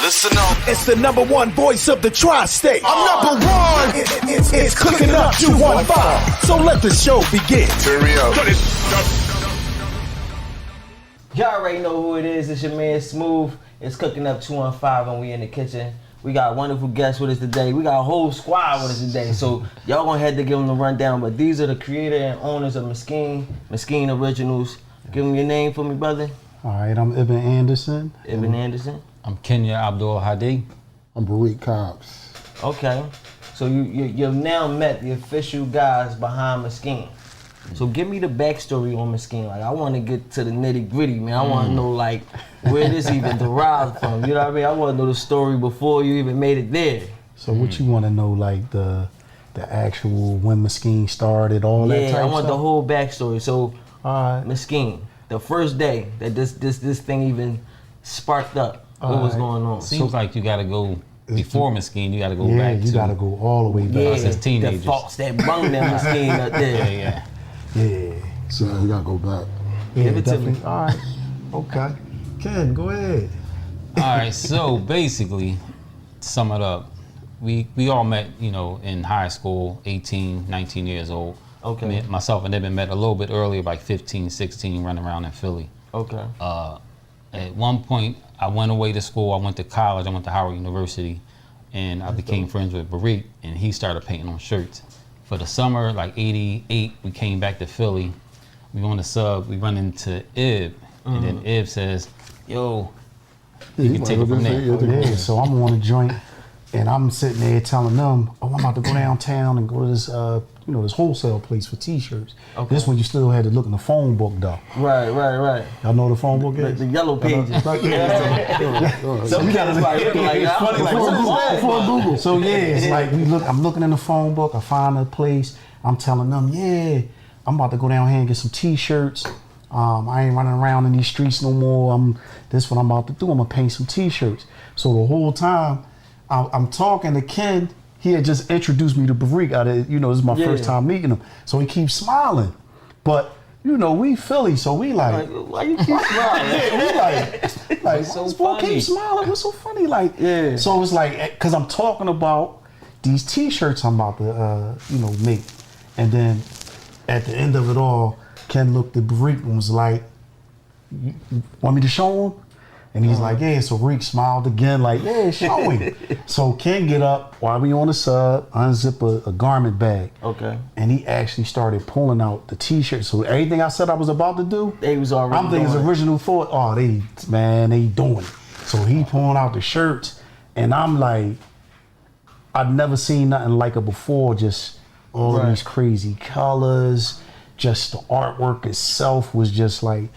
Listen up. It's the number one voice of the tri-state. I'm number one. It's Cooking Up 215. So let the show begin. Turn me up. Y'all already know who it is. It's your man Smooth. It's Cooking Up 215 and we in the kitchen. We got wonderful guests with us today. We got a whole squad with us today. So y'all gonna have to give them the rundown. But these are the creator and owners of Miskeen Originals. Give them your name for me, brother. All right, I'm Ibn Anderson. Ibn Anderson. I'm Kenya Abdul Hadi. I'm Barik Cobbs. Okay. So you've now met the official guys behind Miskeen. So give me the backstory on Miskeen. Like, I want to get to the nitty gritty, man. I want to know, like, where this even derived from. You know what I mean? I want to know the story before you even made it there. So what you want to know, like the actual when Miskeen started, all that type Yeah, I want stuff? the whole backstory. So, All right. Miskeen, the first day that this thing even sparked up, what was going on? Seems like you gotta go before Miskeen. You gotta go Yeah, back you to gotta go all the way back. Yeah, as teenagers. the thoughts that brung them Miskeen up there. yeah. Yeah. So we gotta go back. Yeah, Give it to me. definitely. All right. Okay. Ken, go ahead. All right. So basically, to sum it up, we all met, in high school, 18, 19 years old. Okay. Myself and Ibn met a little bit earlier, like 15, 16, running around in Philly. Okay. At one point, I went away to school. I went to college. I went to Howard University, and I became friends with Barik, and he started painting on shirts. For the summer, like 88, we came back to Philly. We on the sub, we run into Ib, and then Ib says, yo, you can take it from there. Yeah, so I'm on a joint, and I'm sitting there telling them, oh, I'm about to go downtown and go to this, this wholesale place for T-shirts. Okay. This one you still had to look in the phone book, though. Right. Y'all know what the phone book is? The yellow pages. Right, yeah. Some kids might look like that. Funny, like, before Google. So yeah, it's like I'm looking in the phone book, I find a place, I'm telling them, yeah, I'm about to go down here and get some T-shirts. I ain't running around in these streets no more. This what I'm about to do. I'm gonna paint some T-shirts. So the whole time I'm talking to Ken, he had just introduced me to Barik. This is my first time meeting him. So he keeps smiling. But we Philly, so we like, why you keep smiling? yeah, we like so this boy funny? keep smiling. What's so funny? Like, Yeah. So it's like, cause I'm talking about these T-shirts I'm about to, make, and then at the end of it all, Ken looked at Barik and was like, "You want me to show him?" And he's like, yeah. So Reek smiled again, like, yeah, show him. So Ken get up while we on the sub, unzip a garment bag. Okay. And he actually started pulling out the T-shirt. So everything I said I was about to do, They was already I'm thinking his doing it. original thought, oh, they doing it. So he pulling out the shirts, and I'm like, I'd never seen nothing like it before. Just all of these crazy colors, just the artwork itself was just like,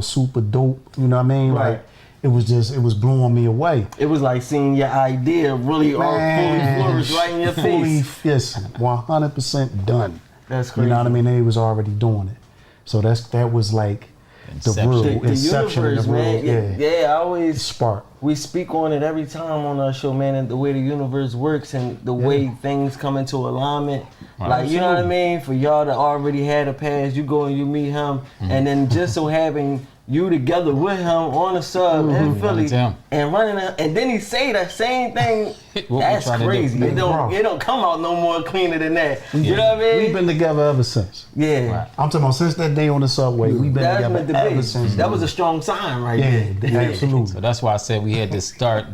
super dope. You know what I mean? Right. Like, it was blowing me away. It was like seeing your idea really fully flourish right in your face. Yes, 100% done. That's crazy. You know what I mean? They was already doing it. So that was like Inception. the real The inception, universe, the real, man. Yeah, I always spark. we speak on it every time on our show, man, and the way the universe works and the way things come into alignment. Right. Like, you know what I mean? For y'all that already had a past, you go and you meet him, and then just so having you together with him on the sub in Philly and running out, and then he say the same thing. That's crazy. It don't come out no more cleaner than that. You know what I mean? We've been together ever since. Yeah. Right. I'm talking about since that day on the subway. We've been That's together meant to ever be. since. That was a strong sign right there. Yeah, absolutely. So that's why I said we had to start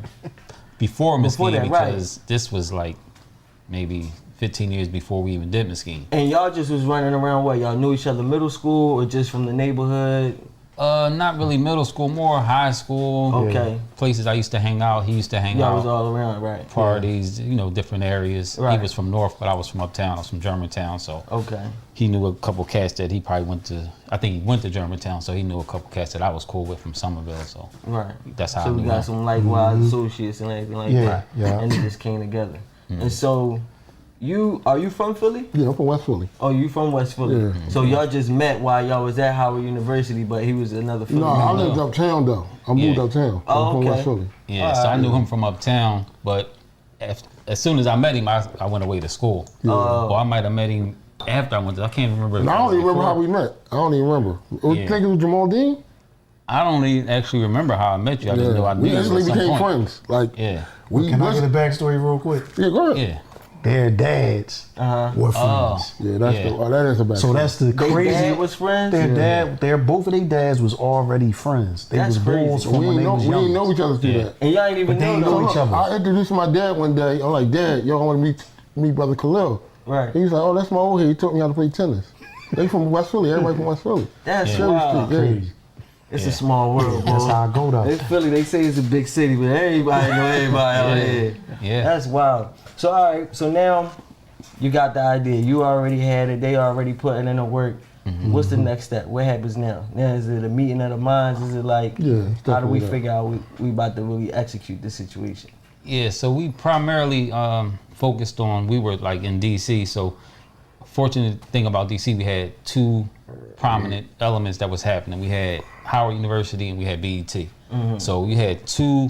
before Miskeen, that, right. because this was like maybe 15 years before we even did Miskeen. And y'all just was running around what? Y'all knew each other middle school or just from the neighborhood? Not really middle school, more high school. Okay. Places I used to hang out. He used to hang Y'all out. was all around, right? Parties, different areas. Right. He was from North, but I was from Uptown. I was from Germantown, so Okay. he knew a couple cats that he probably went to. I think he went to Germantown, so he knew a couple cats that I was cool with from Somerville. So Right. that's how I So we knew got him. some likewise associates and everything like that. Yeah. And it just came together. And so are you from Philly? Yeah, I'm from West Philly. Oh, you from West Philly. Yeah. So y'all just met while y'all was at Howard University, but he was another Philly. No, I lived uptown though. I moved Yeah. uptown. Oh, I'm from okay. West Philly. Yeah, so I knew him from Uptown, but as soon as I met him, I went away to school. Or I might have met him after I went to, I can't remember. And I don't even remember how we met. I don't even remember. Yeah. You think it was Jamal Dean? I don't even actually remember how I met you. I just know I knew we you instantly at some became point. friends. Like, Yeah. Can I get a backstory real quick? Yeah, go ahead. Yeah. Their dads were friends. Yeah, that's that is a backstory. So that's the Their crazy. dad was friends? Their dad, both of their dads was already friends. They That's was bulls crazy. from we when didn't they know, was we young. didn't know each other through that. And y'all ain't even But they know know each other. I introduced my dad one day. I'm like, Dad, y'all want to meet Brother Khalil? Right. He was like, oh, that's my old head. He taught me how to play tennis. They from West Philly. Everybody from West Philly. That's Cherry wild. Street, yeah. Crazy. It's a small world, bro. That's how I go though. It's Philly, they say it's a big city, but everybody know everybody out here. Yeah. That's wild. So all right, so now you got the idea. You already had it. They already putting in the work. What's the next step? What happens now? Now is it a meeting of the minds? Is it like, Yeah, it's how do we definitely that. figure out we about to really execute this situation? Yeah, so we primarily focused on, we were like in DC, so fortunate thing about DC, we had two prominent elements that was happening. We had Howard University and we had BET. So you had two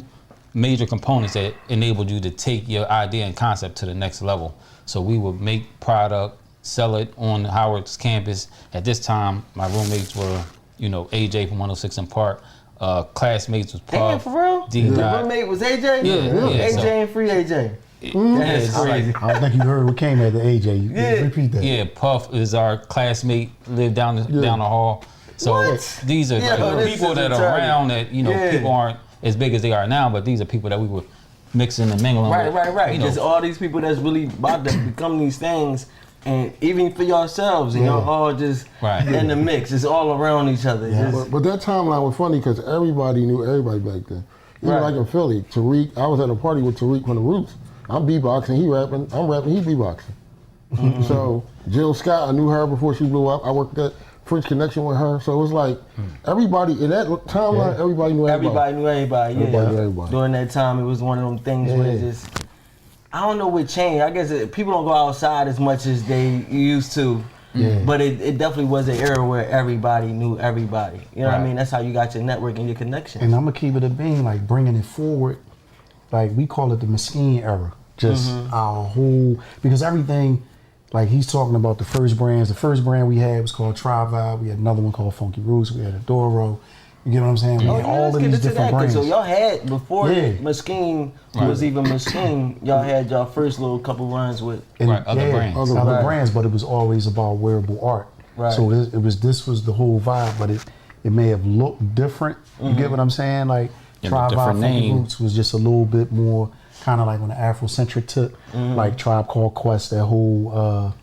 major components that enabled you to take your idea and concept to the next level. So we would make product, sell it on Howard's campus. At this time, my roommates were, AJ from 106 and Park. Classmates was Damn, Puff, for real? D. Your Dot. roommate was AJ? Yeah. AJ So- and free AJ. That's it's crazy. like- I don't think you heard what came after AJ. You Yeah. repeat that. Yeah, Puff is our classmate, lived down the hall. So What? these are Yo, the this people is that are retarded. around that, Yeah. people aren't as big as they are now, but these are people that we were mixing and mingling with. Right. Just all these people that's really about to become these things, and even for yourselves, and y'all all just Right. in the mix. It's all around each other. Yeah. Just- But that timeline was funny because everybody knew everybody back then. Even Right. like in Philly, Tariq, I was at a party with Tariq from the Roots. I'm beatboxing, he rapping. I'm rapping, he beatboxing. So Jill Scott, I knew her before she blew up. I worked at French Connection with her. So it was like everybody in that timeline, everybody knew everybody. Everybody knew everybody. Yeah. Everybody knew everybody. During that time, it was one of them things where it just, I don't know what changed. I guess people don't go outside as much as they used to. Yeah. But it definitely was an era where everybody knew everybody. You know what I Right. mean? That's how you got your network and your connection. And I'm gonna keep it a being, like bringing it forward, like we call it the Miskeen era. Just our whole, because everything, like he's talking about the first brands. The first brand we had was called Tri Vibe. We had another one called Funky Roots. We had Adoro. You get what I'm saying? We had all let's of get these into different that, 'cause brands. So y'all had, before Yeah. Miskeen was even Miskeen, y'all had y'all first little couple runs with, And Right, other brands. other Right. brands, but it was always about wearable art. Right. So this was the whole vibe, but it may have looked different. You get what I'm saying? Like Yeah, Tribe the different Vibe Funky name. Roots was just a little bit more kind of like on the Afrocentric tip, like Tribe Called Quest, that whole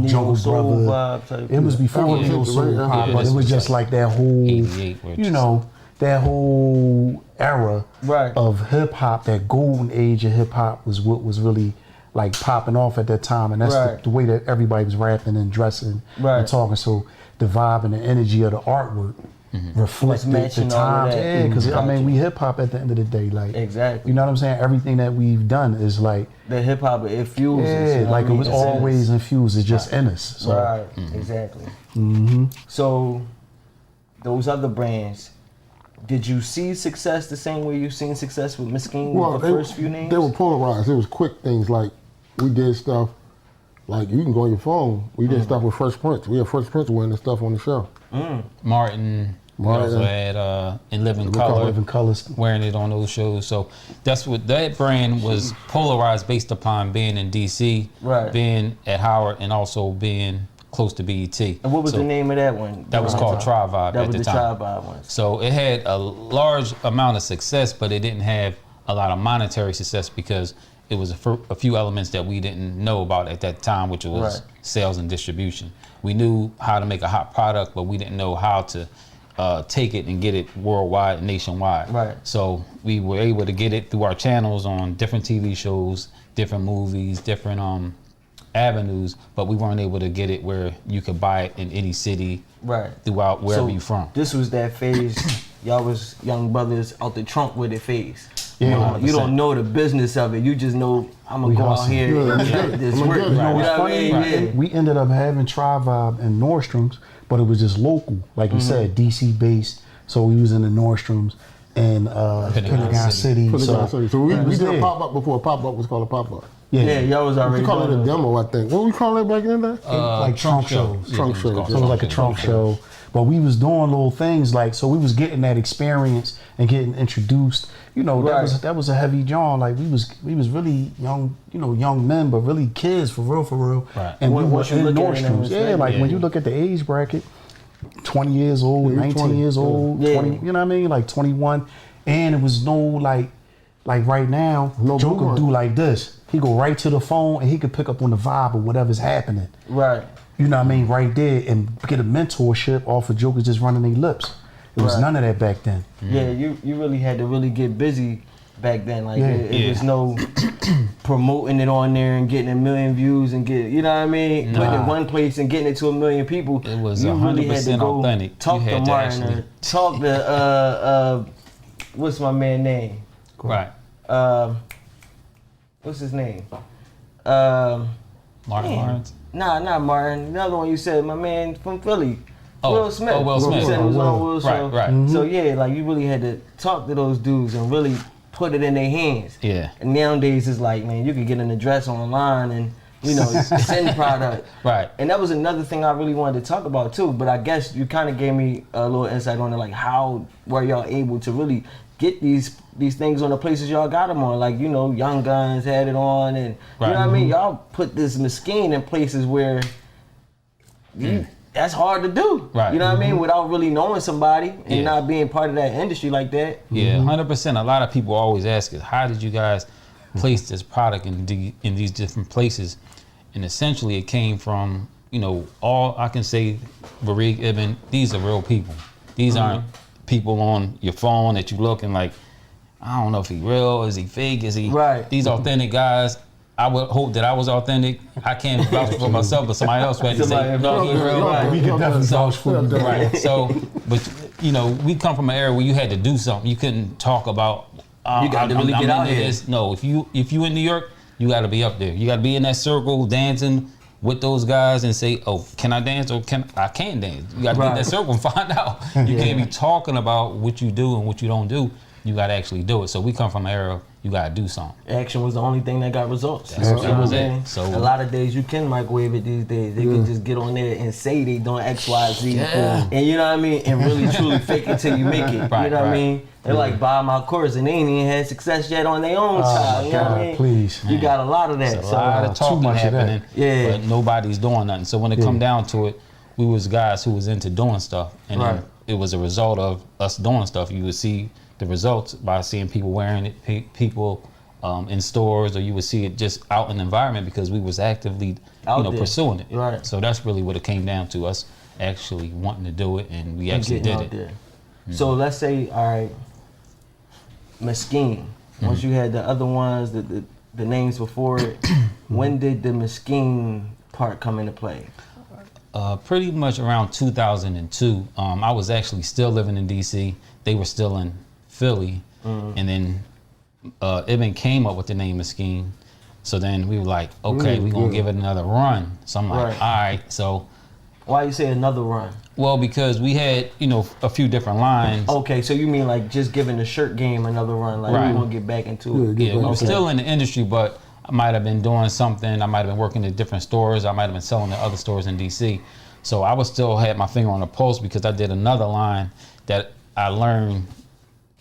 Jungle soul Brother. vibe type It was before Yeah. Neo Soul Yeah. Pop, Yeah, but this it was was just like like that whole, 88, which that whole era Right. of hip hop, that golden age of hip hop was what was really like popping off at that time, and that's Right. the way that everybody was rapping and dressing Right. and talking. So the vibe and the energy of the artwork reflected the matching all of times. that. Yeah, because I Gotcha. mean, we hip hop at the end of the day, like Exactly. You know what I'm saying? Everything that we've done is like, the hip hop, it fuels us, yeah, you know like what I it was mean? It's in us. always infused. It's just in us. So Right, exactly. So, those other brands, did you see success the same way you've seen success with Miskeen with the first few names? They were polarized. It was quick things like we did stuff like you can go on your phone. We did stuff with Fresh Prince. We had Fresh Prince wearing the stuff on the show. Martin. We also had In Living Color, Living Colors. wearing it on those shows. So that's what that brand was polarized based upon being in DC, Right. being at Howard, and also being close to BET. And what was So the name of that one? That was called Tri Vibe That at was the the time. Tri Vibe one. So it had a large amount of success, but it didn't have a lot of monetary success because it was a few elements that we didn't know about at that time, which was Right. sales and distribution. We knew how to make a hot product, but we didn't know how to take it and get it worldwide and nationwide. Right. So we were able to get it through our channels on different TV shows, different movies, different avenues, but we weren't able to get it where you could buy it in any city Right. throughout wherever So, you're from. This was that phase, y'all was young brothers out the trunk with it phase. Yeah, You don't know the business of it. You just know, I'm going We to go out hustle. here Yeah, and yeah. get this I'ma work. get it. You You know know what's what I funny? mean? Yeah. We ended up having Tri Vibe and Nordstrom's, but it was just local, like you said, DC based. So we was in the Nordstrom's and Pentagon City. So we did a yeah. pop-up before a pop-up was called a pop-up. Yeah, y'all was already We call it a doing demo, I think. What we call it back in the day? like trunk shows. Yeah, Trunk it was called shows. So it was like a trunk show. But we was doing little things like, so we was getting that experience and getting introduced. You know, that was a heavy John. Like we was really young, you know, young men, but really kids for real. Right. And we were Once you in look at it, Nordstrom's. Yeah, like when you look at the age bracket, 20 years old, 19 20, years old, yeah. 20, you know what I mean? Like 21. And it was no like right now, No Joe blue could do like this. He go right to the phone and he could pick up on the vibe of whatever's happening. Right. You know what I mean? Right there, and get a mentorship off of jokers just running their lips. It was none of that back then. Yeah, you really had to really get busy back then. Like it was no promoting it on there and getting 1 million views and get, you know what I mean? Putting it in one place and getting it to 1 million people. It was you 100% really had to go authentic. Talk You to had to Martin, actually- or talk to what's my man name? Right. What's his name? Martin Damn. Lawrence. Nah, not Martin. The other one you said, my man from Philly. Oh, Will Smith. oh, Will Smith. You said it was on Will show. Right. So yeah, like you really had to talk to those dudes and really put it in their hands. Yeah. And nowadays it's like, man, you could get an address online and, you know, send product. Right. And that was another thing I really wanted to talk about too. But I guess you kind of gave me a little insight on it, like how were y'all able to really get these things on the places y'all got them on? Like, you know, Young Guns had it on, and you know what I mean. Y'all put this Miskeen in places where that's hard to do. Right. You know what I mean, without really knowing somebody and not being part of that industry like that. Yeah, 100%. A lot of people always ask us, how did you guys place this product in these different places? And essentially it came from, you know, all I can say, Barik, Ibn, these are real people. These aren't people on your phone that you looking like, I don't know if he real, is he fake, is he... Right. These authentic guys, I would hope that I was authentic. I can't vouch for myself, but somebody else had to say, no, he real. Right. We can definitely vouch for you. Right. So, but you know, we come from an era where you had to do something. You couldn't talk about. You got to really get out into here. this. No, if you in New York, you got to be up there. You got to be in that circle dancing with those guys and say, oh, can I dance or I can't dance? You got to be in that circle and find out. You can't be talking about what you do and what you don't do. You got to actually do it. So we come from an era. You got to do something. Action was the only thing that got results. That was You know what I'm saying? it. So a lot of days you can microwave it these days. They can just get on there and say they doing X, Y, Z, and you know what I mean, and really truly fake it till you make it. Right, you know what I right. mean? They're like, buy my course, and they ain't even had success yet on their own child. You know what I mean? Please. You got a lot of that. There's a So lot of talking much of that. happening, Yeah. but nobody's doing nothing. So when it come down to it, we was guys who was into doing stuff, and then it was a result of us doing stuff. You would see the results by seeing people wearing it, people in stores, or you would see it just out in the environment because we was actively, Out there. pursuing it. Right. So that's really what it came down to, us actually wanting to do it, and we actually getting did out it. there. So let's say, all right, Miskeen. Once you had the other ones, the names before it, when did the Miskeen part come into play? Pretty much around 2002. I was actually still living in DC. They were still in Philly, and then Ibn came up with the name Miskeen. So then we were like, okay, we're gonna give it another run. So I'm like, all right. So Why you say another run? well, because we had a few different lines. Okay, so you mean like just giving the shirt game another run? Like Right. we're gonna get back into it. Yeah, we were Okay. still in the industry, but I might have been doing something. I might have been working at different stores. I might have been selling at other stores in DC. So I was still had my finger on the pulse because I did another line that I learned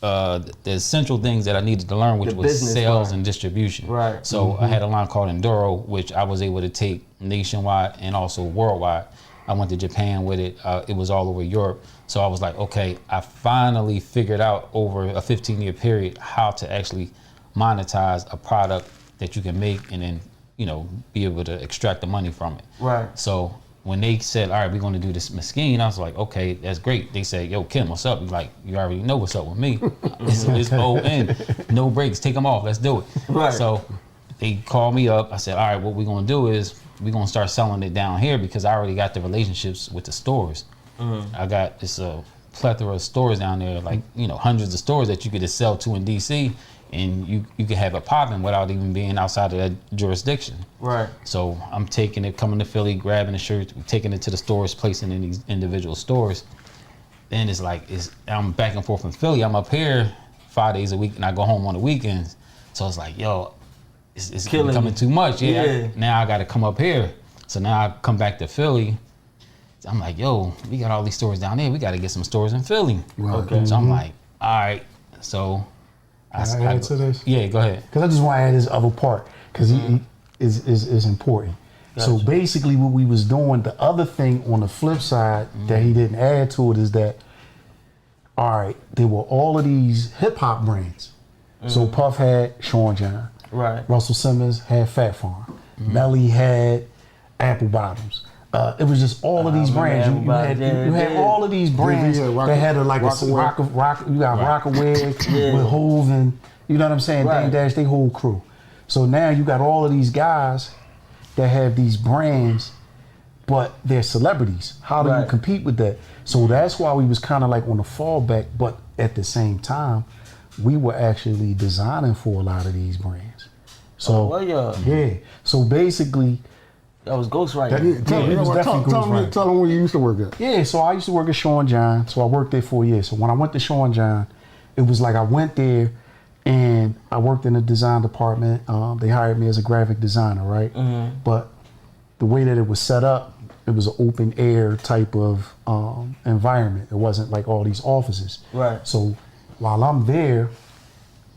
the essential things that I needed to learn, which The was business sales part. and distribution. Right. So I had a line called Enduro, which I was able to take nationwide and also worldwide. I went to Japan with it. It was all over Europe. So I was like, okay, I finally figured out over a 15-year period how to actually monetize a product that you can make and then, be able to extract the money from it. Right. So when they said, all right, we're going to do this Miskeen, I was like, okay, that's great. They said, yo, Kim, what's up? He's like, you already know what's up with me. It's O-N, no breaks, take them off, let's do it. Right. So they called me up. I said, all right, what we're going to do is we're going to start selling it down here because I already got the relationships with the stores. I got this plethora of stores down there, like, hundreds of stores that you could just sell to in DC, and you could have it popping without even being outside of that jurisdiction. Right. So I'm taking it, coming to Philly, grabbing the shirts, taking it to the stores, placing it in these individual stores. Then it's like, I'm back and forth from Philly. I'm up here 5 days a week and I go home on the weekends. So it's like, yo, it's becoming too much. Yeah. Yeah. Now I got to come up here. So now I come back to Philly I'm like, yo, we got all these stores down there. We got to get some stores in Philly. Right. Okay. So I'm like, all right. So Can I add to this? Yeah, go ahead. Because I just want to add this other part because he is important. So Gotcha. basically, what we was doing, the other thing on the flip side that he didn't add to it is that, all right, there were all of these hip hop brands. So Puff had Sean John. Right. Russell Simmons had Fat Farm. Melly had Apple Bottoms. It was just all of these brands. You had all of these brands that had a Rockaway with Hove and you know what I'm saying. Right. Dame Dash, they whole crew. So now you got all of these guys that have these brands, but they're celebrities. How do you compete with that? So that's why we was kind of like on the fallback, but at the same time, we were actually designing for a lot of these brands. So yeah. So basically, that was ghostwriting. Tell them where you used to work at. Yeah, so I used to work at Sean John. So I worked there for a year. So when I went to Sean John, it was like I went there and I worked in the design department. They hired me as a graphic designer, right? But the way that it was set up, it was an open air type of environment. It wasn't like all these offices. Right. So while I'm there,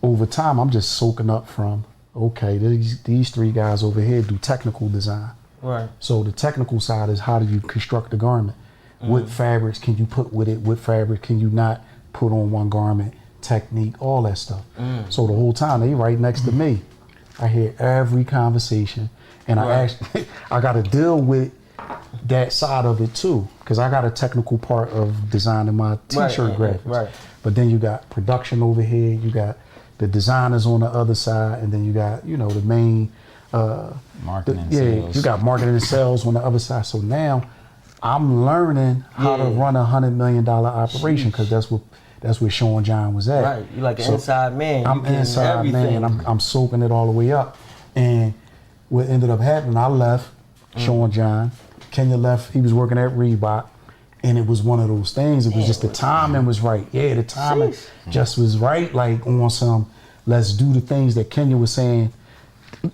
over time, I'm just soaking up from, okay, these three guys over here do technical design. Right. So the technical side is how do you construct the garment? What fabrics can you put with it? What fabric can you not put on one garment? Technique, all that stuff. So the whole time they right next to me. I hear every conversation, and I actually I got to deal with that side of it too, because I got a technical part of designing my t-shirt graphics. Right. But then you got production over here. You got the designers on the other side, and then you got the main marketing and sales. You got marketing and sales on the other side. So now I'm learning how to run $100 million operation because that's where Sean John was at. Right, you're like an inside man. I'm inside man. I'm soaking it all the way up. And what ended up happening, I left Sean John. Kenya left. He was working at Reebok. And it was one of those things. It was just the timing was right. Yeah, the timing just was right. Like on some, let's do the things that Kenya was saying.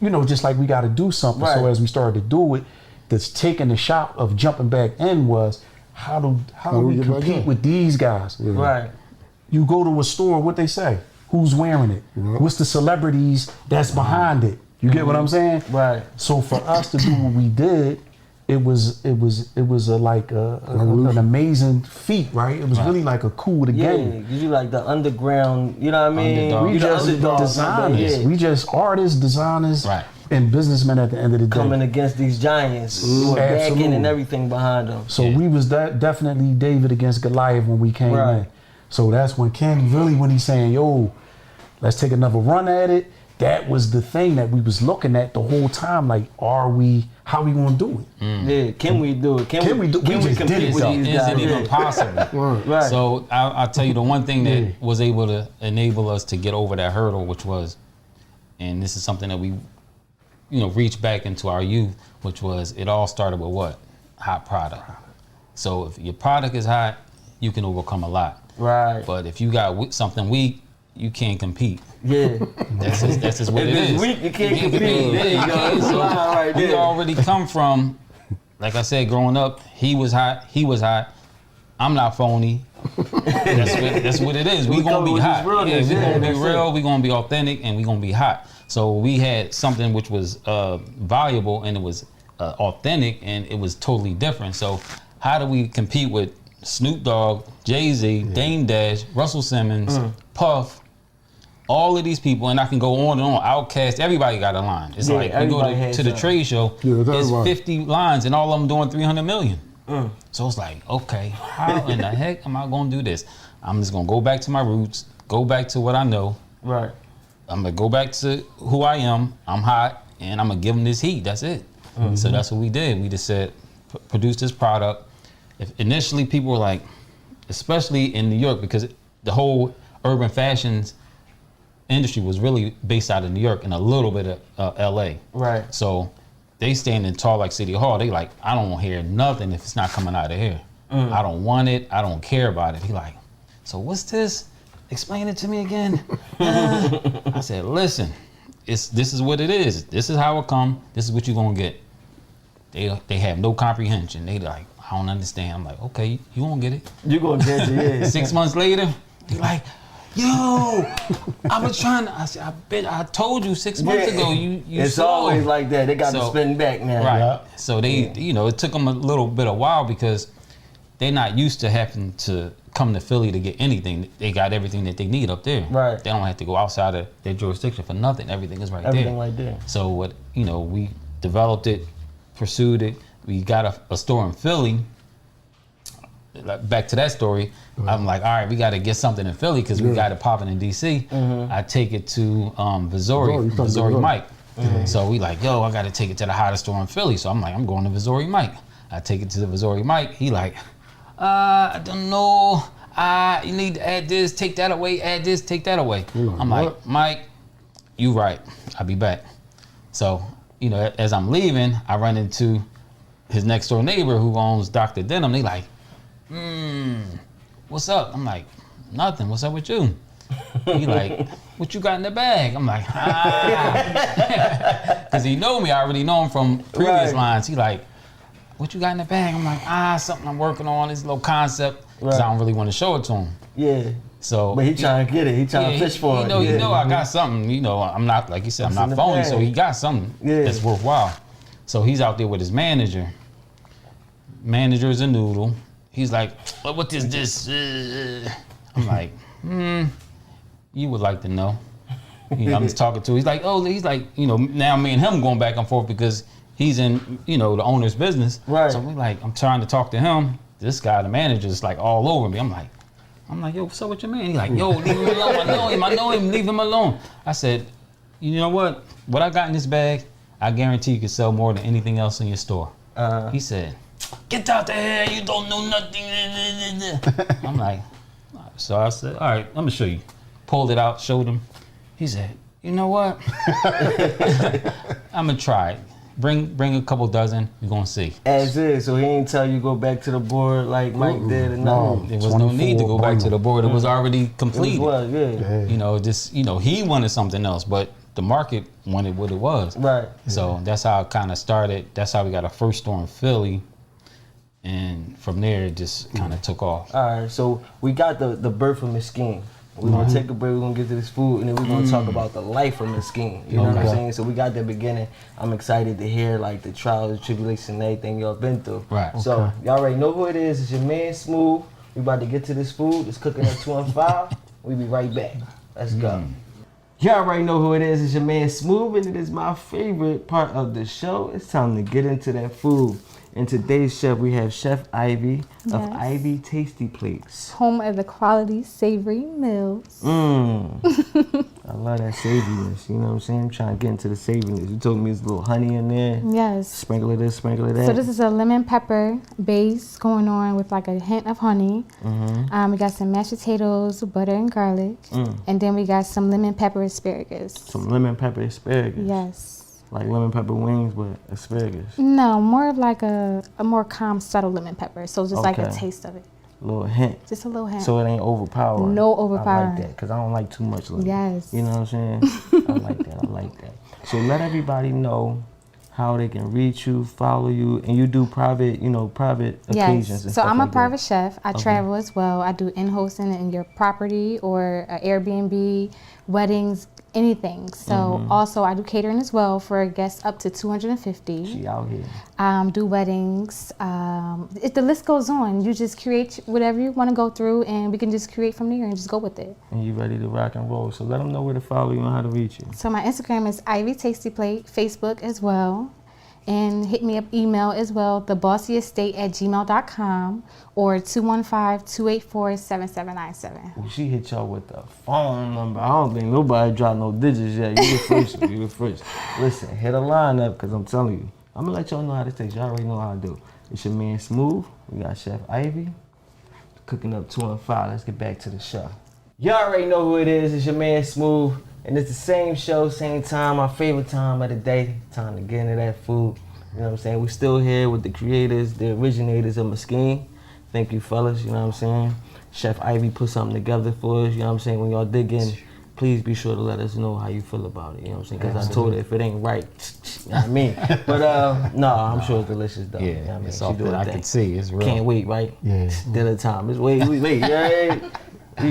Just like we got to do something. So as we started to do it, that's taking the shot of jumping back in was how do we compete with these guys? Right. You go to a store, what they say? Who's wearing it? What's the celebrities that's behind it? You get what I'm saying? Right. So for us to do what we did, it was an amazing feat, right? It was really like a cool to get. Yeah, you like the underground, you know what I mean? Underdog. We just designers. We just artists, designers, and businessmen at the end of the day. Coming against these giants who are backing and everything behind them. So we was definitely David against Goliath when we came in. So that's when Ken really, when he's saying, yo, let's take another run at it. That was the thing that we was looking at the whole time. Like, how we gonna do it? Yeah, can we do it? Can we just compete did it, with though. these Is guys? it even possible? Right. So I'll tell you the one thing that was able to enable us to get over that hurdle, which was, and this is something that we, reached back into our youth, which was it all started with what? Hot product. So if your product is hot, you can overcome a lot. Right. But if you got something weak, you can't compete. Yeah. That's just what it is. If it's weak, you can't compete. Yeah, you can't. So right we there. already come from, like I said, growing up, he was hot. I'm not phony. That's what it is. We gonna be hot. We gonna be real. We gonna be authentic, and we gonna be hot. So we had something which was valuable, and it was authentic, and it was totally different. So how do we compete with Snoop Dogg, Jay-Z, Dame Dash, Russell Simmons, Puff, all of these people, and I can go on and on. Outkast, everybody got a line. It's like you go to the trade show, there's 50 lines, and all of them doing 300 million. So it's like, okay, how in the heck am I gonna do this? I'm just gonna go back to my roots, go back to what I know. Right. I'm gonna go back to who I am. I'm hot, and I'm gonna give them this heat. That's it. So that's what we did. We just said, produce this product. Initially, people were like, especially in New York, because the whole urban fashions industry was really based out of New York and a little bit of LA. Right. So they standing tall like City Hall. They like, I don't want to hear nothing if it's not coming out of here. I don't want it. I don't care about it. He like, so what's this? Explain it to me again. I said, listen, this is what it is. This is how it come. This is what you're gonna get. They have no comprehension. They like, I don't understand. I'm like, okay, you won't get it. You gonna get it, yeah. 6 months later, he like, yo, I was trying to, I said, I told you 6 months ago, you It's slow. always like that. They got to spin back now. Right. Yeah. So they, you know, it took them a little bit of while because they're not used to having to come to Philly to get anything. They got everything that they need up there. Right. They don't have to go outside of their jurisdiction for nothing. Everything is right Everything there. right there. So what, you know, we developed it, pursued it. We got a store in Philly. Like, back to that story, I'm like, all right, we got to get something in Philly because we got it popping in DC. I take it to Missouri Mike. So we like, yo, I got to take it to the hottest store in Philly. So I'm like, I'm going to Missouri Mike. I take it to the Missouri Mike. He like, I don't know. You need to add this, take that away, add this, take that away. I'm like, Mike, you right. I'll be back. So, you know, as I'm leaving, I run into his next door neighbor who owns Dr.Denim. They like, what's up? I'm like, nothing. What's up with you? He like, what you got in the bag? I'm like, because he know me. I already know him from previous lines. He like, what you got in the bag? I'm like, something I'm working on, this little concept. Because I don't really want to show it to him. Yeah. So, but he trying to get it. He trying to fish for it. You know, I got something. You know, I'm not, like you said, I'm not phony. So he got something that's worthwhile. So he's out there with his manager. Manager is a noodle. He's like, what is this? I'm like, you would like to know. You know, I'm just talking to him. He's like, you know, now me and him going back and forth because he's in, you know, the owner's business. Right. So we like, I'm trying to talk to him. This guy, the manager, is like all over me. I'm like, yo, what's up with your man? He's like, yo, leave him alone. I know him, leave him alone. I said, you know what? What I got in this bag, I guarantee you can sell more than anything else in your store. He said, get out there, you don't know nothing. I'm like, so I said, all right, I'm gonna show you. Pulled it out, showed him. He said, you know what? I'm gonna try it. Bring a couple dozen, you're gonna see. As is, so he ain't tell you go back to the board like Mike did or nothing. There was no need to go back to the board. It was already completed. It was, yeah. You know, just, you know, he wanted something else, but the market wanted what it was. Right. So that's how it kind of started. That's how we got our first store in Philly. And from there, it just kind of took off. All right, so we got the birth of Miskeen. We're gonna take a break, we're gonna get to this food, and then we're gonna talk about the life of Miskeen. You know what I'm saying? So we got the beginning. I'm excited to hear like the trials, tribulations, and everything y'all been through. Right. So y'all already know who it is. It's your man Smooth. We about to get to this food. It's cooking at 215. We be right back. Let's go. Y'all already know who it is. It's your man Smooth, and it is my favorite part of the show. It's time to get into that food. And today's chef, we have Chef Ivy of Ivy Tasty Plates. Home of the quality savory meals. I love that savoriness, you know what I'm saying? I'm trying to get into the savoriness. You told me there's a little honey in there. Yes. Sprinkle of this, sprinkle of that. So this is a lemon pepper base going on with like a hint of honey. We got some mashed potatoes, butter and garlic. And then we got some lemon pepper asparagus. Some lemon pepper asparagus. Yes. Like lemon pepper wings, but asparagus. No, more of like a more calm, subtle lemon pepper. So just like a taste of it. A little hint. Just a little hint. So it ain't overpowering. No overpowering. I like that, because I don't like too much lemon. Yes. You know what I'm saying? I like that. So let everybody know how they can reach you, follow you, and you do private occasions. Yes. And So stuff I'm a like private that. chef. I travel as well. I do in-hosting in your property or Airbnb, weddings, anything. So also I do catering as well for guests up to 250. She out here. Do weddings. The list goes on. You just create whatever you want to go through, and we can just create from there and just go with it. And you ready to rock and roll. So let them know where to follow you and how to reach you. So my Instagram is Ivy Tasty Plate, Facebook as well. And hit me up email as well, thebossieestate@gmail.com or 215-284-7797. Well, she hit y'all with the phone number. I don't think nobody dropped no digits yet. You the first. Listen, hit a line up, because I'm telling you. I'm going to let y'all know how to taste. Y'all already know how to do. It's your man Smooth. We got Chef Ivy. Cooking up 215. Let's get back to the show. Y'all already know who it is. It's your man Smooth. And it's the same show, same time, my favorite time of the day. Time to get into that food. You know what I'm saying? We're still here with the creators, the originators of Miskeen. Thank you, fellas. You know what I'm saying? Chef Ivy put something together for us. You know what I'm saying? When y'all dig in please be sure to let us know how you feel about it. You know what I'm saying? Because I told her if it ain't right, you know what I mean? But no, I'm sure it's delicious though. Yeah, You know what I mean? it's She off do that her I thing. can see. It's real. Can't wait, right? Yeah. Dinner time. It's wait. Yeah,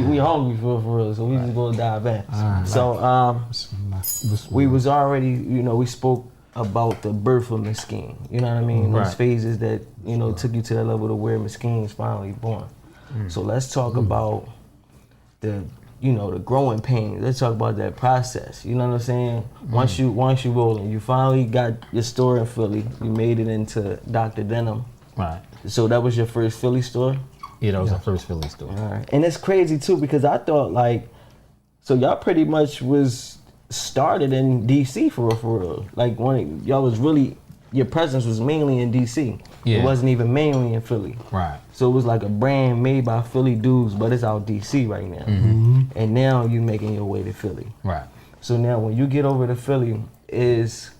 we hungry for real, so we just gonna dive in. So we was already, you know, we spoke about the birth of Miskeen. You know what I mean? Those Right. phases that, you know, took you to that level to where Miskeen is finally born. So let's talk about the, you know, the growing pains. Let's talk about that process. You know what I'm saying? Once you rolling, you finally got your store in Philly. You made it into Dr.Denim. Right. So that was your first Philly store? Yeah, that was our first Philly store. All right. And it's crazy too because I thought like, so y'all pretty much was started in DC for real. Like when y'all was really, your presence was mainly in DC. Yeah. It wasn't even mainly in Philly. Right. So it was like a brand made by Philly dudes, but it's out DC right now. And now you making your way to Philly. Right. So now when you get over to Philly, is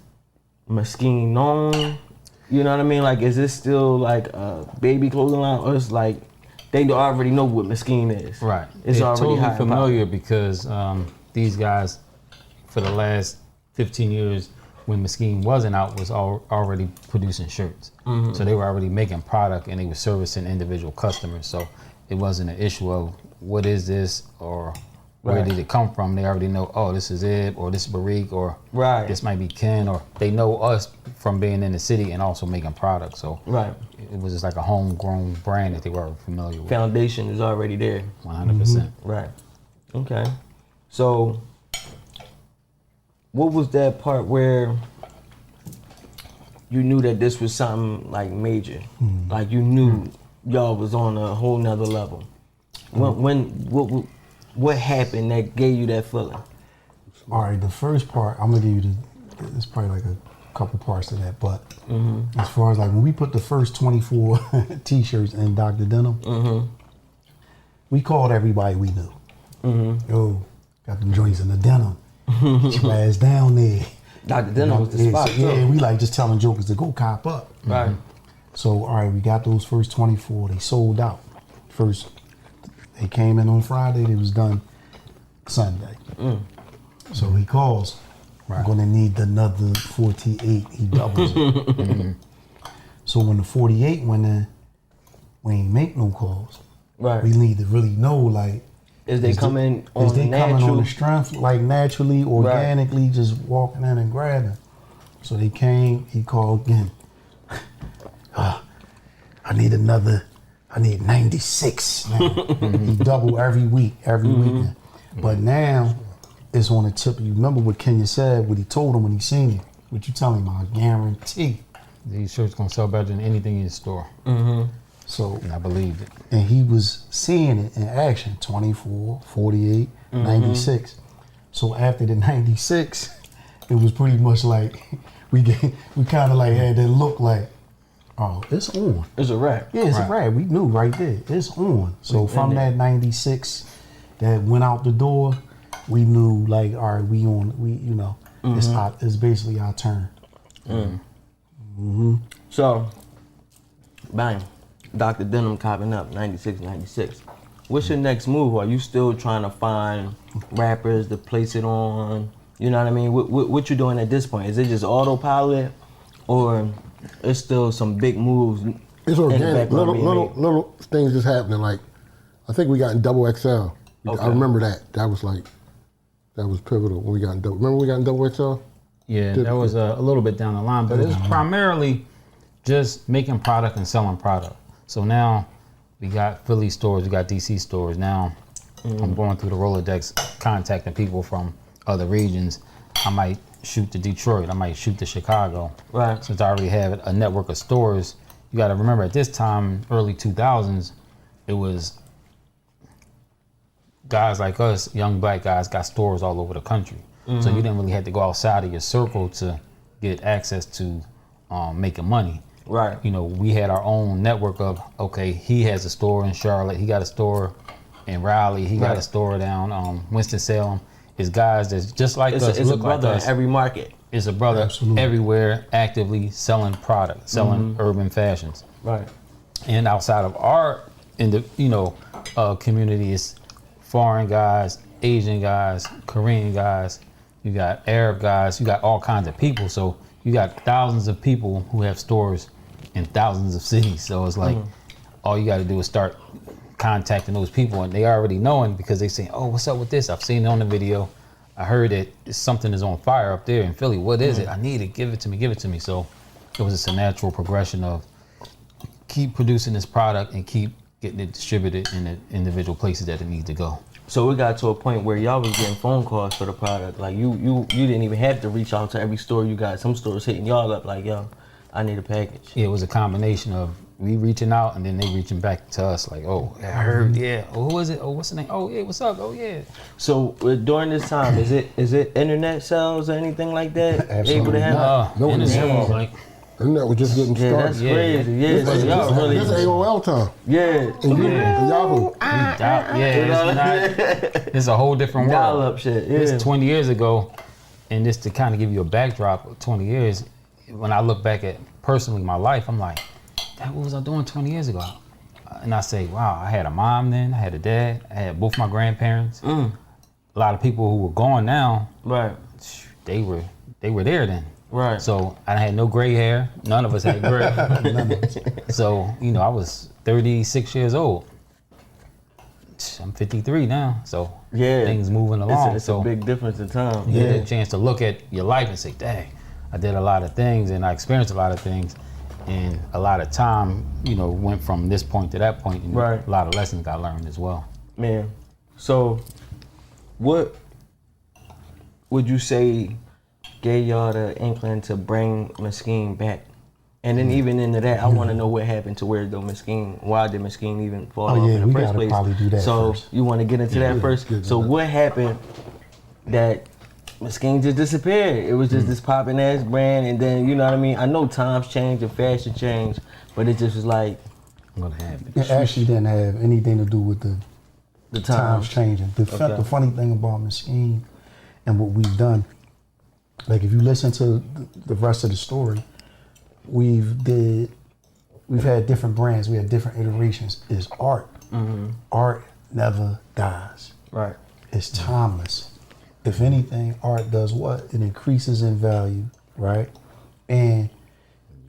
Miskeen known? You know what I mean? Like, is this still like a baby clothing line, or it's like they already know what Miskeen is? Right. It's already totally high and familiar because these guys, for the last 15 years, when Miskeen wasn't out, was already producing shirts. So they were already making product and they were servicing individual customers. So it wasn't an issue of what is this or where Right. did it come from. They already know, oh, this is Ib or this is Barik or Right. this might be Ken, or they know us from being in the city and also making products. So Right. it was just like a homegrown brand that they were familiar with. Foundation is already there. 100%. Right. Okay. So what was that part where you knew that this was something like major? Like you knew y'all was on a whole nother level. What happened that gave you that feeling? All right, the first part, I'm gonna give you it's probably like a couple parts to that, but as far as like when we put the first 24 t-shirts in Dr. Denim, we called everybody we knew. Yo, got them joints in the denim. Get your ass down there. Dr. Denim was the spot, yeah, too. we like just telling jokers to go cop up. Right. So, all right, we got those first 24. They sold out. First, they came in on Friday. They was done Sunday. So he calls. I'm going to need another 48. He doubles it. So when the 48 went in, we ain't make no calls. Right. We need to really know, like, Is they coming on is they coming on natural? the strength, like naturally, organically, just walking in and grabbing. So they came, he called again. I need 96 now. He double every week, every weekend. But now, it's on the tip. You remember what Kenya said, what he told him when he seen it. What you telling him, I guarantee. These shirts gonna sell better than anything in the store. So, And I believed it. and he was seeing it in action, 24, 48, 96. So after the 96, it was pretty much like, we kind of like had that look like, oh, it's on. It's a wrap. Yeah, it's Right. a rap. We knew right there. It's on. So from that 96 that went out the door, we knew like, all right, we on. We it's basically our turn. So, bang, Dr. Denim copping up 96, 96. What's your next move? Are you still trying to find rappers to place it on? You know what I mean? What you doing at this point? Is it just autopilot, or it's still some big moves? It's in the organic. background being made? Little things just happening. Like, I think we got in double XL. Okay. I remember that. That was pivotal when we got in double. Remember we got in double XL? Yeah, that was a little bit down the line, but it's primarily just making product and selling product. So now we got Philly stores, we got DC stores. Now I'm going through the Rolodex, contacting people from other regions. I might shoot to Detroit, I might shoot to Chicago. Right. Since I already have a network of stores, you got to remember at this time, early 2000s, it was guys like us, young black guys, got stores all over the country. So you didn't really have to go outside of your circle to get access to making money. Right. You know, we had our own network of, okay, he has a store in Charlotte, he got a store in Raleigh, he got a store down Winston-Salem. It's guys that's just like us, It's a look brother like in us. every market. It's a brother Absolutely. everywhere actively selling product, selling urban fashions. Right. And outside of our community, is foreign guys Asian guys, Korean guys, you got Arab guys, you got all kinds of people. So you got thousands of people who have stores in thousands of cities. So it's like all you got to do is start contacting those people, and they already knowing because they say, "Oh, what's up with this? I've seen it on the video. I heard that something is on fire up there in Philly. What is it? I need it. Give it to me. Give it to me." So it was just a natural progression of keep producing this product and keep getting it distributed in the individual places that it needs to go. So we got to a point where y'all was getting phone calls for the product. Like you didn't even have to reach out to every store you got. Some stores hitting y'all up like, "Yo, I need a package." Yeah, it was a combination of we reaching out and then they reaching back to us like, "Oh, I heard, yeah. Oh, who is it? Oh, what's the name? Oh, yeah, what's up? Oh, yeah." So during this time, is it internet sales or anything like that? Absolutely Able to have? No, internet no. was like, And that was just getting Yeah, started. that's crazy. Yeah, so y'all really. This AOL time. Yeah. And Yahoo. it's a whole different Dial world. up shit. Yeah. It's 20 years ago, and just to kind of give you a backdrop of 20 years, when I look back at personally my life, I'm like, what was I doing 20 years ago? And I say, wow, I had a mom then, I had a dad, I had both my grandparents. A lot of people who were gone now, Right. they were there then. Right. So I had no gray hair. None of us had gray. So, I was 36 years old. I'm 53 now. So Yeah. things moving along. It's so a big difference in time. you get a chance to look at your life and say, dang, I did a lot of things and I experienced a lot of things. And a lot of time, went from this point to that point. And Right. a lot of lessons got learned as well. Man. So what would you say gave y'all the inkling to bring Miskeen back? And then even into that, I want to know what happened to where though Miskeen, why did Miskeen even fall off in the we first gotta place? probably do that so first. you want to get into that first? get So into what happened that Miskeen just disappeared? It was just this popping ass brand, and then you know what I mean? I know times change and fashion changed, but it just was like What happened? It actually didn't have anything to do with the the times times. changing. Okay. The funny thing about Miskeen and what we've done, like if you listen to the rest of the story, we've had different brands, we had different iterations. It's art. Art never dies. Right. It's timeless. If anything, art does what? It increases in value, right? And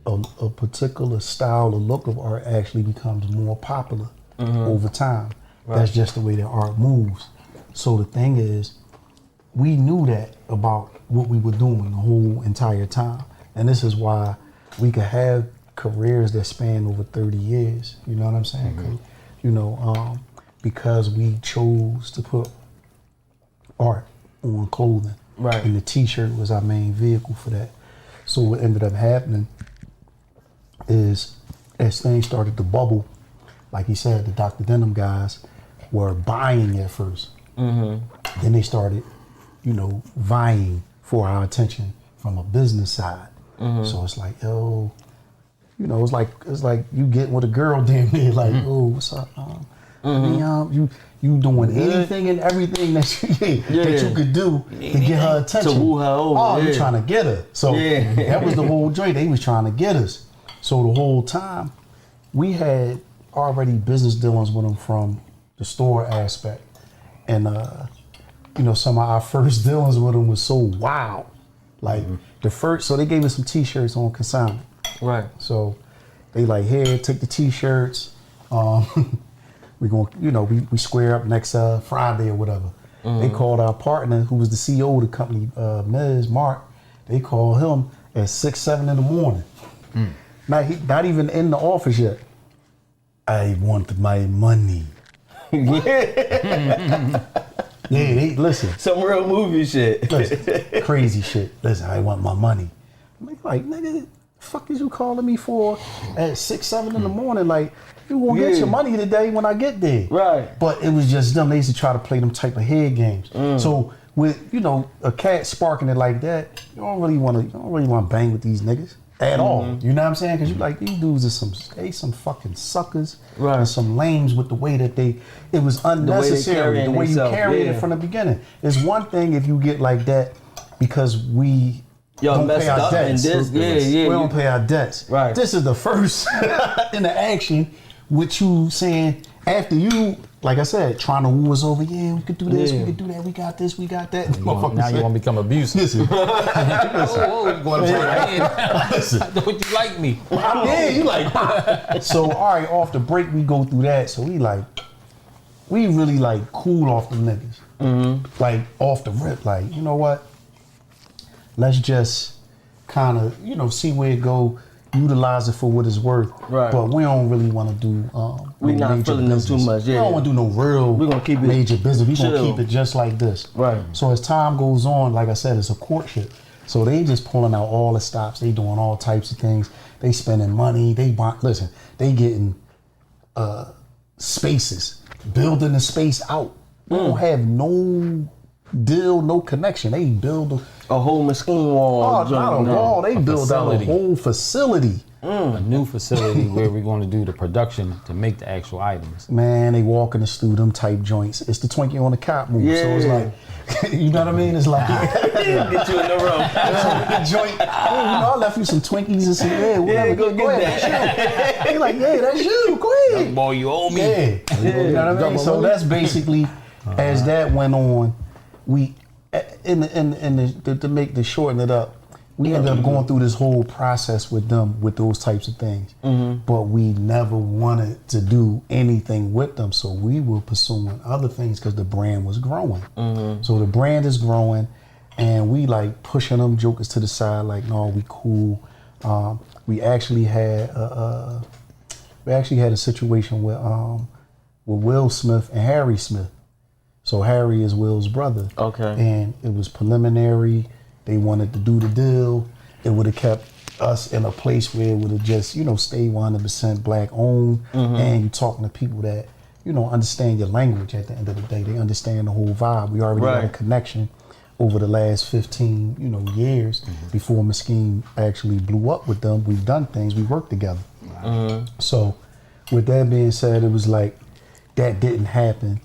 a particular style or look of art actually becomes more popular over time. That's just the way that art moves. So the thing is, we knew that about what we were doing the whole entire time. And this is why we could have careers that span over 30 years. You know what I'm saying? 'Cause, because we chose to put art on clothing. Right. And the t-shirt was our main vehicle for that. So what ended up happening is as things started to bubble, like he said, the Dr.Denim guys were buying at first. Then they started, vying for our attention from a business side. So it's like, yo, it's like you getting with a girl damn near, like, oh, what's up? You doing anything and everything that you could do to get her attention. To woo her over. Oh, you trying to get her. So that was the whole joint. They was trying to get us. So the whole time, we had already business dealings with them from the store aspect. And, some of our first dealings with them was so wild. Like so they gave us some t-shirts on consignment. Right. So they like, here, take the t-shirts. We're going, we square up next Friday or whatever. They called our partner, who was the CEO of the company, Ms. Mark. They called him at 6, 7 in the morning. Not even in the office yet. I want my money. Yeah, listen. Some real movie shit. Listen, crazy shit. Listen, I want my money. I'm like, nigga, the fuck is you calling me for at 6, 7 in the morning? Like, you won't get your money today when I get there. Right. But it was just them. They used to try to play them type of head games. So with, a cat sparking it like that, you don't really want to bang with these niggas at all. You know what I'm saying? Because you like, these dudes are some fucking suckers. Right. And some lames with the way that it was unnecessary. The way you carry it from the beginning. It's one thing if you get like that because we don't pay our debts. We don't pay our debts. Right. This is the first interaction with you saying, after you like I said, trying to woo us over. Yeah, we could do this, Yeah. we could do that. We got this, we got that. Now you want to become abusive. Listen, Oh, you going to listen. I thought you like me. Yeah, you like. So all right, off the break we go through that. So we really like cool off the niggas. Mm-hmm. Like off the rip. Like, you know what? Let's just kind of see where it go. Utilize it for what it's worth. Right. But we don't really want to do. We no not major feeling them business. too much. Yeah. We don't want to do no real. We gonna keep it major business. We gonna chill. keep it just like this. Right. So as time goes on, like I said, it's a courtship. So they just pulling out all the stops. They doing all types of things. They spending money. They want. Listen. They getting spaces, building the space out. They don't have no deal, no connection. They build A whole Miskeen wall. not a wall. They build out a facility. whole facility. A new facility where we're going to do the production to make the actual items. Man, they walk in the studio, them type joints. It's the Twinkie on the cop move. So it's like, you know what I mean? It's like, Get you in the room. the joint. Hey, I left you some Twinkies and some, whatever. go get ahead, that's you. They like, yeah, that's you. Go ahead. Boy, you owe me. Yeah. You know what I mean? So that's basically, as that went on, we, to make the shorten it up, we ended up going through this whole process with them with those types of things. But we never wanted to do anything with them. So we were pursuing other things because the brand was growing. So the brand is growing and we like pushing them jokers to the side like, no, we cool. We actually had a situation with Will Smith and Harry Smith. So Harry is Will's brother. Okay. And it was preliminary. They wanted to do the deal. It would have kept us in a place where it would have just, stayed 100% black owned. And you're talking to people that, understand your language at the end of the day. They understand the whole vibe. We already had a connection over the last 15, years before Miskeen actually blew up with them. We've done things. We worked together. So with that being said, it was like that didn't happen.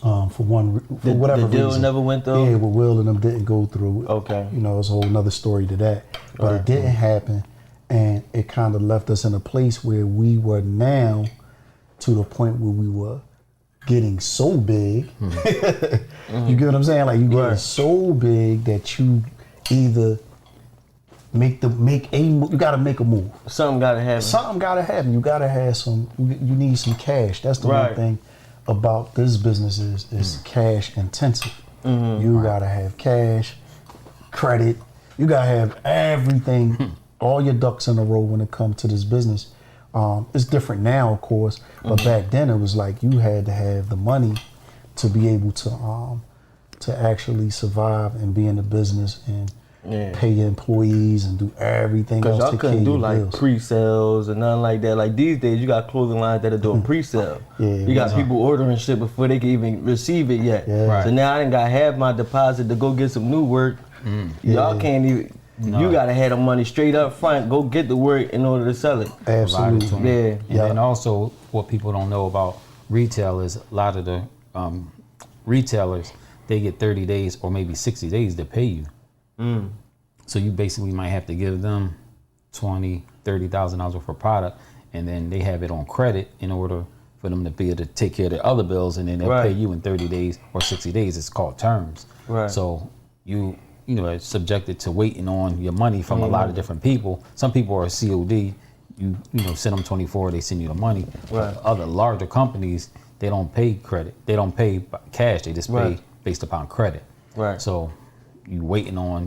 For whatever the deal reason. never went through? Yeah, but Will and them didn't go through. Okay. It's a whole nother story to that. But it didn't happen, and it kind of left us in a place where we were now to the point where we were getting so big. You get what I'm saying? Like you getting so big that you either you gotta make a move. Something gotta happen. Something gotta happen. You gotta have some. You need some cash. That's the one thing about this business is cash intensive. You gotta have cash, credit. You gotta have everything, all your ducks in a row when it comes to this business. It's different now, of course, but back then it was like you had to have the money to be able to actually survive and be in the business and pay your employees and do everything else. Because y'all couldn't do like bills. pre-sales or nothing like that. Like these days, you got clothing lines that are doing pre-sale. You got people ordering shit before they can even receive it yet. So now I done got half my deposit to go get some new work. Y'all can't even. You gotta have the money straight up front. Go get the work in order to sell it. Absolutely. Yeah. And then also, what people don't know about retail is a lot of the retailers, they get 30 days or maybe 60 days to pay you. So you basically might have to give them $20,000, $30,000 worth of product, and then they have it on credit in order for them to be able to take care of their other bills, and then they'll pay you in 30 days or 60 days. It's called terms. So you are subjected to waiting on your money from a lot of different people. Some people are COD. You send them 24, they send you the money. Other larger companies, they don't pay credit. They don't pay cash. They just pay based upon credit. So you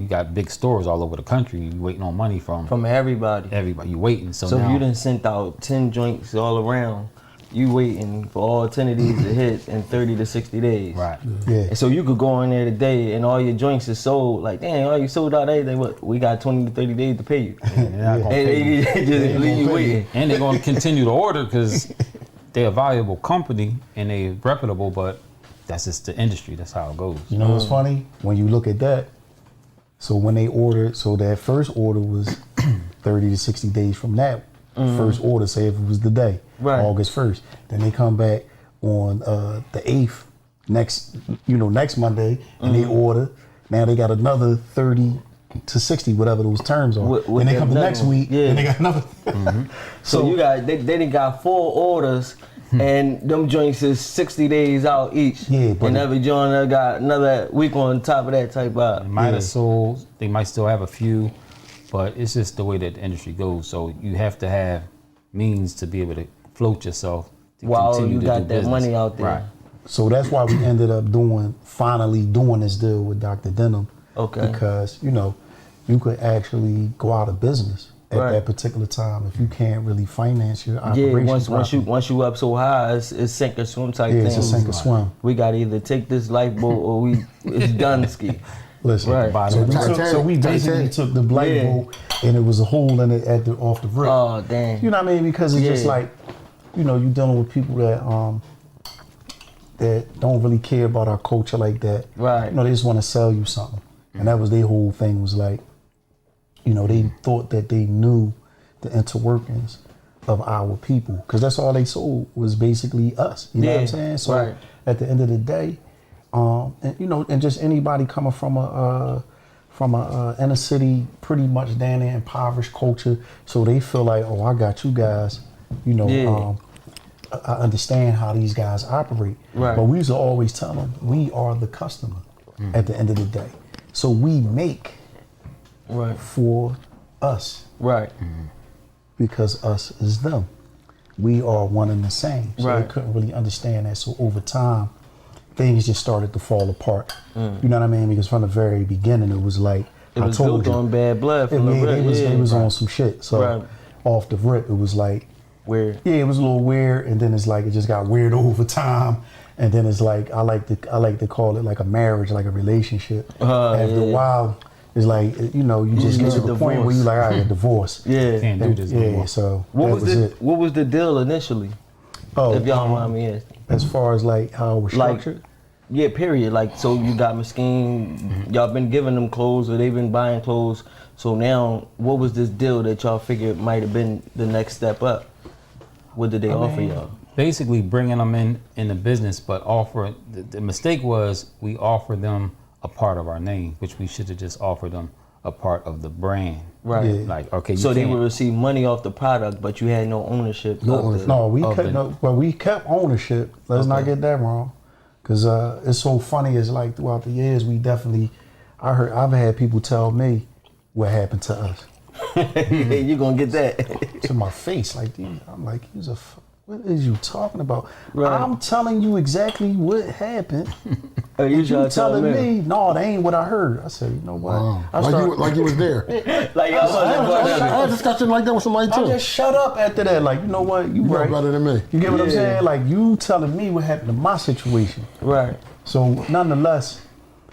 got big stores all over the country. You waiting on money from everybody. Everybody, you waiting. So if now, you done sent out 10 joints all around, you waiting for all 10 of these to hit in 30 to 60 days. And so you could go in there today and all your joints is sold. Like, dang, all you sold out everything. What? We got 20 to 30 days to pay you. And they're not gonna pay you. Just leave you waiting. And they're going to continue to order because they're a valuable company and they're reputable, but that's just the industry. That's how it goes. You know what's funny? When you look at that, so when they ordered, so that first order was 30 to 60 days from that first order, say if it was the day, August 1st. Then they come back on the 8th, next Monday, and they order. Now they got another 30 to 60, whatever those terms are. Then they come the next week, and they got another. So you got, they done got 4 orders and them joints is 60 days out each. Yeah, but and every joint got another week on top of that type of. They might have sold. They might still have a few, but it's just the way that the industry goes. So you have to have means to be able to float yourself. To While continue you to got do that business. money out there. Right. So that's why we ended up finally doing this deal with Dr.Denim. Okay. Because, you could actually go out of business at Right. that particular time if you can't really finance your operation. Yeah, once you up so high, it's sink or swim type thing. It's a sink or swim. We got to either take this lifeboat or it's done ski. Listen, Right. so we basically took the black boat and it was a hole in it off the rip. Oh, damn. You know what I mean? Because it's just like, you dealing with people that don't really care about our culture like that. Right. They just want to sell you something. And that was their whole thing, was like, they thought that they knew the interworkings of our people. Because that's all they sold was basically us. You know what I'm saying? So at the end of the day, and just anybody coming from a inner city, pretty much down there, impoverished culture, so they feel like, oh, I got you guys, I understand how these guys operate. Right. But we used to always tell them, we are the customer at the end of the day. So we make for us. Right. Because us is them. We are one and the same. So Right. they couldn't really understand that. So over time, things just started to fall apart. You know what I mean? Because from the very beginning, it was like, It was built on bad blood from the rip. It was on some shit. So off the rip, it was like, weird. Yeah, it was a little weird, and then it's like it just got weird over time, and then it's like I like to call it like a marriage, like a relationship. After a while, it's like you just get to the point where you like, I get divorced. Can't do this no more. So what was the deal initially? Oh, if y'all mind me asking. As far as like how it was structured. Yeah, period. Like, so you got Miskeen, y'all been giving them clothes or they've been buying clothes. So now, what was this deal that y'all figured might have been the next step up? What did they offer y'all? Basically bringing them in the business, but offer, the mistake was we offered them a part of our name, which we should have just offered them a part of the brand. Right. Yeah. Like, okay, So they would receive money off the product, but you had no ownership. We kept ownership. Let's not get that wrong. Because it's so funny, it's like throughout the years, I've had people tell me what happened to us. You gonna get that to my face, like, dude, I'm like, what is you talking about? Right. I'm telling you exactly what happened. You telling me, no, that ain't what I heard. I said, you know what? Wow. Like you was there. Like I had a discussion like that with somebody too. I just shut up after that. Like, you know what? You know right. better than me. You get what I'm saying? Like, you telling me what happened to my situation. Right. So nonetheless,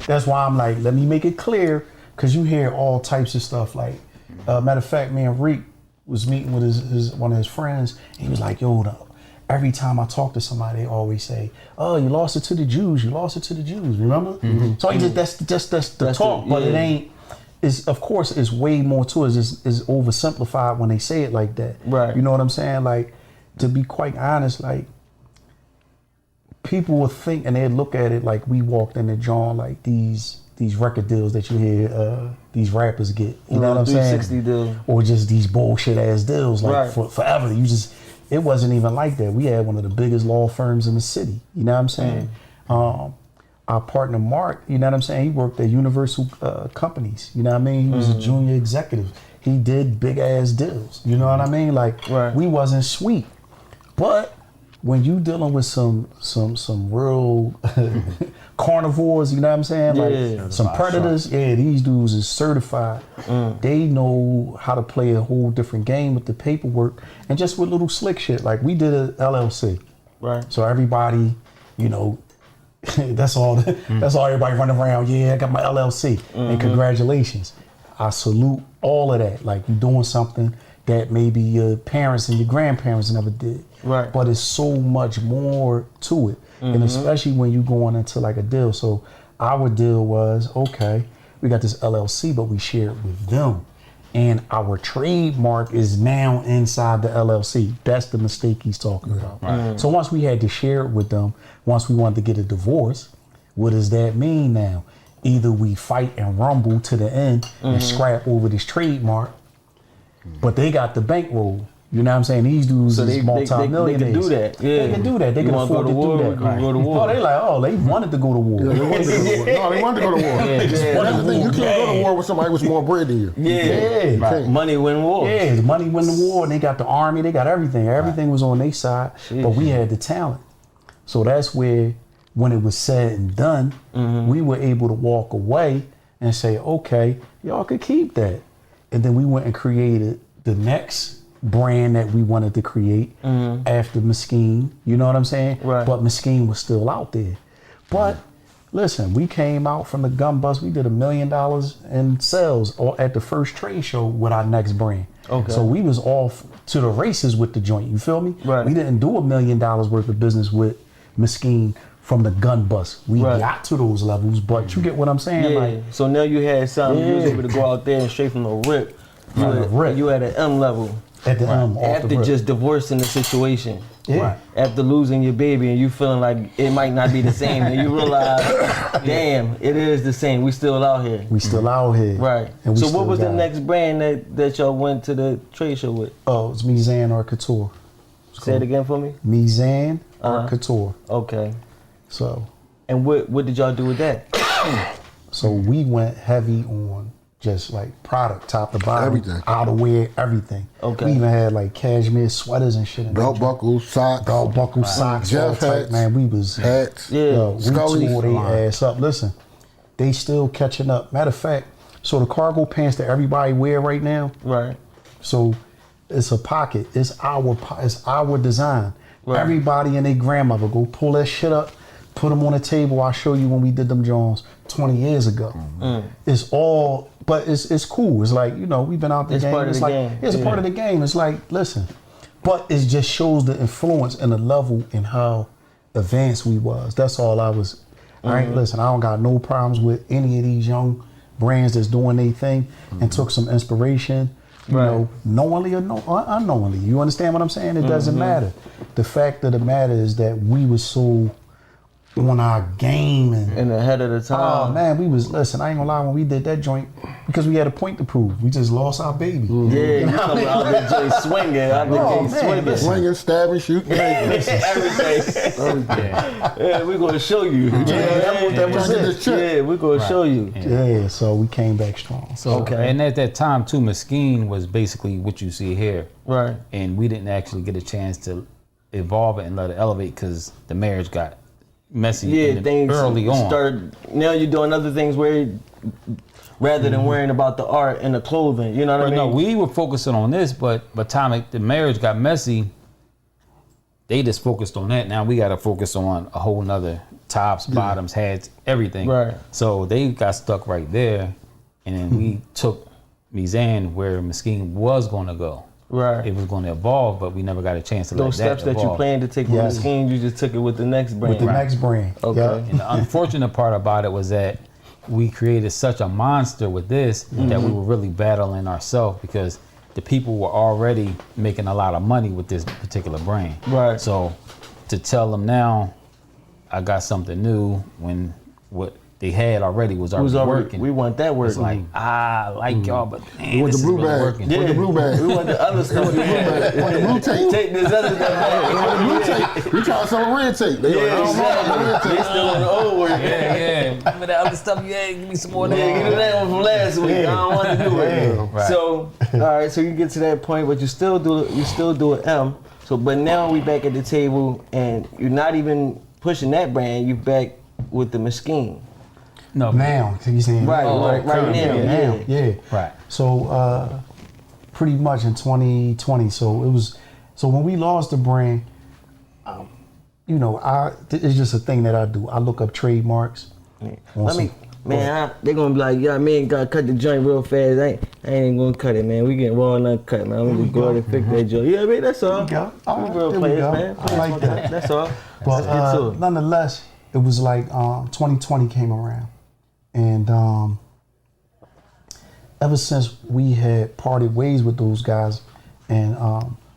that's why I'm like, let me make it clear, because you hear all types of stuff. Like, matter of fact, me and Reek was meeting with his one of his friends. And he was like, yo, every time I talk to somebody, they always say, oh, you lost it to the Jews. You lost it to the Jews. Remember? Mm-hmm. So that's the talk. But it ain't. Of course, it's way more to it. It's oversimplified when they say it like that. Right. You know what I'm saying? Like, to be quite honest, like, people will think and they look at it like we walked in the joint like these record deals that you hear these rappers get. You know what I'm saying? 360 deal. Or just these bullshit ass deals like for forever. It wasn't even like that. We had one of the biggest law firms in the city. You know what I'm saying? Our partner Mark, you know what I'm saying? He worked at Universal Companies. You know what I mean? He was a junior executive. He did big ass deals. You know what I mean? Like, we wasn't sweet. But when you dealing with some real carnivores, you know what I'm saying? Like some predators, these dudes is certified. They know how to play a whole different game with the paperwork and just with little slick shit. Like, we did a LLC. Right. So everybody, that's all everybody running around. Yeah, I got my LLC. And congratulations. I salute all of that. Like, you're doing something that maybe your parents and your grandparents never did. Right. But it's so much more to it. And especially when you going into like a deal. So our deal was, okay, we got this LLC, but we share it with them. And our trademark is now inside the LLC. That's the mistake he's talking about. Right. So once we had to share it with them, once we wanted to get a divorce, what does that mean now? Either we fight and rumble to the end and scrap over this trademark, but they got the bankroll. You know what I'm saying? These dudes So is they multi-millionaires. can do that. Yeah. They can do that. They can wanna afford to war, do we that. can go to war. Oh, they like, oh, they wanted to go to war. Yeah, they wanted to go to war. No, they wanted to go to war. That's the thing. You can't go to war with somebody with more bread than you. Yeah. Right. Money win war. Yeah, the money win the war, and they got the army, they got everything. Everything was on their side, but we had the talent. So that's where, when it was said and done, we were able to walk away and say, okay, y'all could keep that. And then we went and created the next brand that we wanted to create after Miskeen. You know what I'm saying? Right. But Miskeen was still out there. But listen, we came out from the gun bust. We did $1 million in sales at the first trade show with our next brand. Okay. So we was off to the races with the joint. You feel me? Right. We didn't do $1 million worth of business with Miskeen from the gun bust. We got to those levels, but you get what I'm saying? Yeah. Like, So now you had something. You was able to go out there and straight from the rip. You at an M level. at the off the After rip. just divorcing the situation. Yeah. After losing your baby and you feeling like it might not be the same, and you realize, damn, it is the same. We still out here. We still out here. Right. And we So still what was the got it. next brand that y'all went to the trade show with? Oh, it's Mizan or Couture. Say it again for me. Mizan or Couture. Okay. So And what did y'all do with that? So we went heavy on just like product, top to bottom, Everything. outerwear, everything. Okay. We even had like cashmere sweaters and shit. In Belt that buckles, socks, belt buckle, socks, all Jeff type. hats, Man, we was hats. Yeah. Yo, we Scully's. tore their ass up. Listen, they still catching up. Matter of fact, so the cargo pants that everybody wear right now. Right. So it's a pocket. It's our design. Right. Everybody and their grandmother go pull that shit up, put them on a table. I'll show you when we did them Jones 20 years ago. It's all, but it's cool. It's like, you know, we've been out the It's game. part of It's the like game. it's a part of the game. It's like, listen, but it just shows the influence and the level and how advanced we was. That's all I was. I ain't listen. I don't got no problems with any of these young brands that's doing their thing and took some inspiration. You know, knowingly or unknowingly. You understand what I'm saying? It doesn't matter. The fact of the matter is that we was so on our game and ahead of the time. oh man, we was listen. I ain't gonna lie, when we did that joint, because we had a point to prove. We just lost our baby. Yeah, you coming out there just swinging. Out there Oh, just man, swinging. listen. Swinging, stabbing, shooting. Everything. Yeah, we're gonna show you. That was it. Yeah, we're gonna show you. Yeah, so we came back strong. So, and at that time too, Miskeen was basically what you see here. Right. And we didn't actually get a chance to evolve it and let it elevate because the marriage got messy Yeah, things early on. Now you're doing other things where, rather than worrying about the art and the clothing, you know what I mean? No, we were focusing on this, but by the time the marriage got messy, they just focused on that. Now we got to focus on a whole nother tops, bottoms, hats, everything. Right. So they got stuck right there, and then we took Mizan where Miskeen was going to go. Right. It was going to evolve, but we never got a chance to Those let steps that that you evolve. planned to take with Yes. the scheme, you just took it with the next brand. With the next brand. Okay. Yep. And the unfortunate part about it was that we created such a monster with this that we were really battling ourselves because the people were already making a lot of money with this particular brand. Right. So to tell them now, I got something new when what they had already was already working. We want that working. It's like, I like y'all, but man, We want this the is blue really bag. working. We want the blue bag. We want the other stuff. We want the blue tape. Take this other stuff back. Blue tape. We trying to sell red tape. They like, I don't know about red They tape. still on the old work. Yeah. Remember that other stuff you had? Give me some more of that. Yeah, get that one from last week. I don't want to do it. Right. So, all right. So you get to that point, but you still do an M. So, but now we back at the table, and you're not even pushing that brand. You back with the Miskeen. No, Now, so you saying Right, right now. Yeah. Right. So pretty much in 2020. So it was. So when we lost the brand, you know, it's just a thing that I do. I look up trademarks. Let me, man. They're gonna be like, yeah, man, gotta cut the joint real fast. I ain't gonna cut it, man. We getting raw and uncut, man. I'm gonna just go ahead and fix that joint. Yeah, man, that's all. There we go. All right, real there we players, go. man. I like that. That's all. But Let's get to it. nonetheless, it was like 2020 came around, and ever since we had parted ways with those guys, and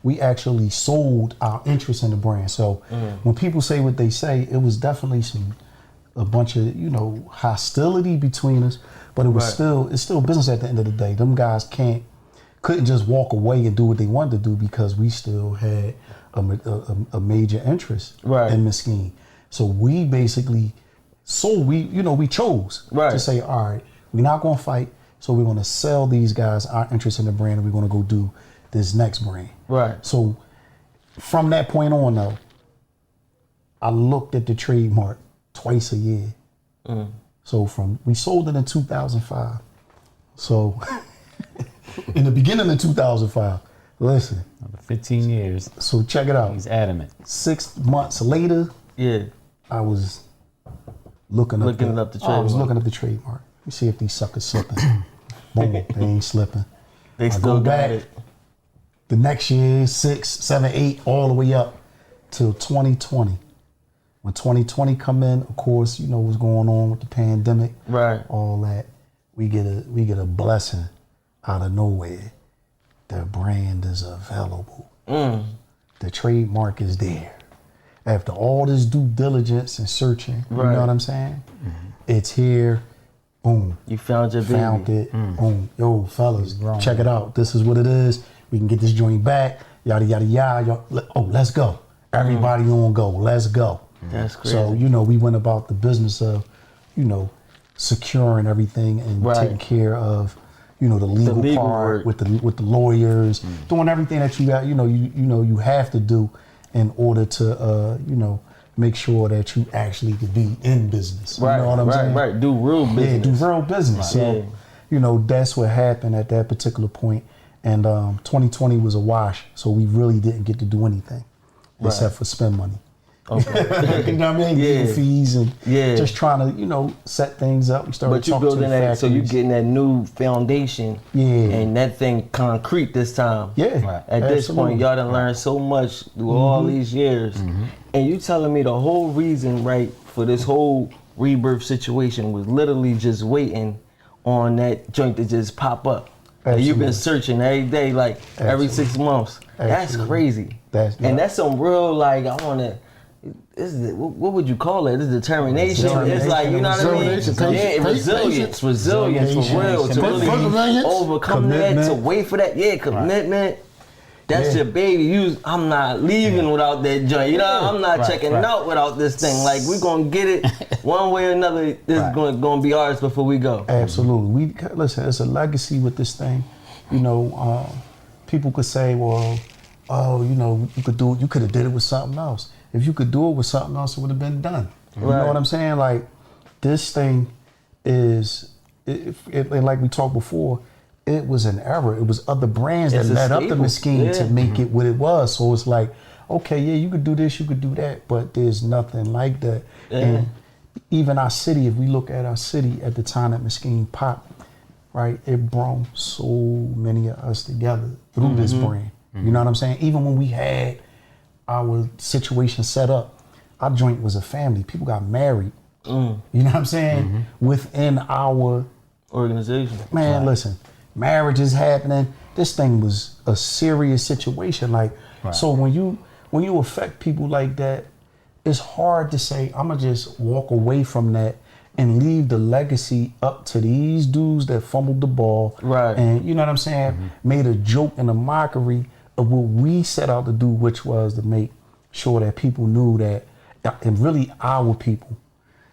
we actually sold our interest in the brand. So when people say what they say, it was definitely a bunch of, you know, hostility between us, but it was Right. still business at the end of the day. Them guys can't couldn't just walk away and do what they wanted to do because we still had a major interest in Miskeen. So we basically, we chose to say, all right, we're not going to fight. So we're going to sell these guys our interest in the brand, and we're going to go do this next brand. Right. So from that point on, though, I looked at the trademark twice a year. So we sold it in 2005. So in the beginning of 2005, listen. 15 years. So check it out. He's adamant. 6 months later, I was looking up the trademark. I was looking up the trademark. Let me see if these suckers slipping. Boom, they ain't slipping. They still got it. The next year, 6, 7, 8, all the way up till 2020. When 2020 come in, of course, you know what's going on with the pandemic. Right. All that. We get a blessing out of nowhere. The brand is available. The trademark is there. After all this due diligence and searching, you know what I'm saying? It's here. Boom. You found your baby. Found it. Boom. Yo, fellas, check it out. This is what it is. We can get this joint back. Yada, yada, yada. Oh, let's go. Everybody on go. Let's go. That's crazy. So, we went about the business of, securing everything and taking care of, the legal part work. with the lawyers, doing everything that you got, you have to do in order to, make sure that you actually could be in business. You know what I'm saying? Right. Do real business. Yeah, do real business. So, that's what happened at that particular point. And 2020 was a wash, so we really didn't get to do anything except for spend money. Okay. You know what I mean? Getting fees and just trying to, set things up. We started talking to the factories. So you getting that new foundation. Yeah. And that thing concrete this time. Yeah. At this point, y'all done learned so much through all these years. And you telling me the whole reason, for this whole rebirth situation was literally just waiting on that joint to just pop up. And you've been searching every day, every 6 months. That's crazy. That's some real, I want to... what would you call it? It's determination. It's like, you know what I mean? Yeah, resilience for real. To really overcome that, to wait for that. Yeah, commitment. That's your baby. I'm not leaving without that joint. You know, I'm not checking out without this thing. Like, we're going to get it one way or another. This is going to be ours before we go. Absolutely. Listen, it's a legacy with this thing. People could say, well, you could have did it with something else. If you could do it with something else, it would have been done. You know what I'm saying? Like, this thing is, like we talked before, it was an error. It was other brands that led up to Miskeen to make it what it was. So it's like, okay, you could do this, you could do that, but there's nothing like that. And even our city, if we look at our city at the time that Miskeen popped, it brought so many of us together through this brand. You know what I'm saying? Even when we had our situation set up, our joint was a family. People got married. You know what I'm saying? Within our organization. Man, listen, marriage is happening. This thing was a serious situation. So when you affect people like that, it's hard to say, I'm gonna just walk away from that and leave the legacy up to these dudes that fumbled the ball. And you know what I'm saying? Made a joke and a mockery of what we set out to do, which was to make sure that people knew that, and really our people,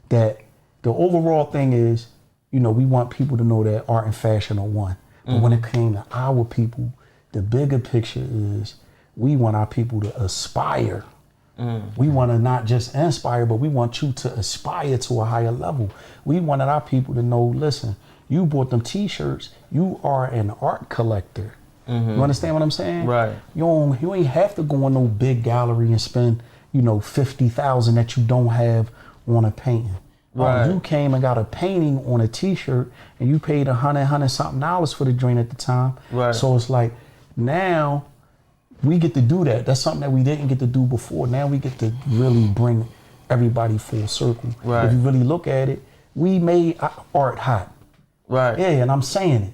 that the overall thing is, we want people to know that art and fashion are one. But when it came to our people, the bigger picture is we want our people to aspire. We want to not just inspire, but we want you to aspire to a higher level. We wanted our people to know, listen, you bought them t-shirts, you are an art collector. You understand what I'm saying? Right. You ain't have to go in no big gallery and spend, $50,000 that you don't have on a painting. Right. You came and got a painting on a t-shirt and you paid $100 something for the joint at the time. Right. So it's like, now we get to do that. That's something that we didn't get to do before. Now we get to really bring everybody full circle. Right. If you really look at it, we made art hot. Right. Yeah, and I'm saying it.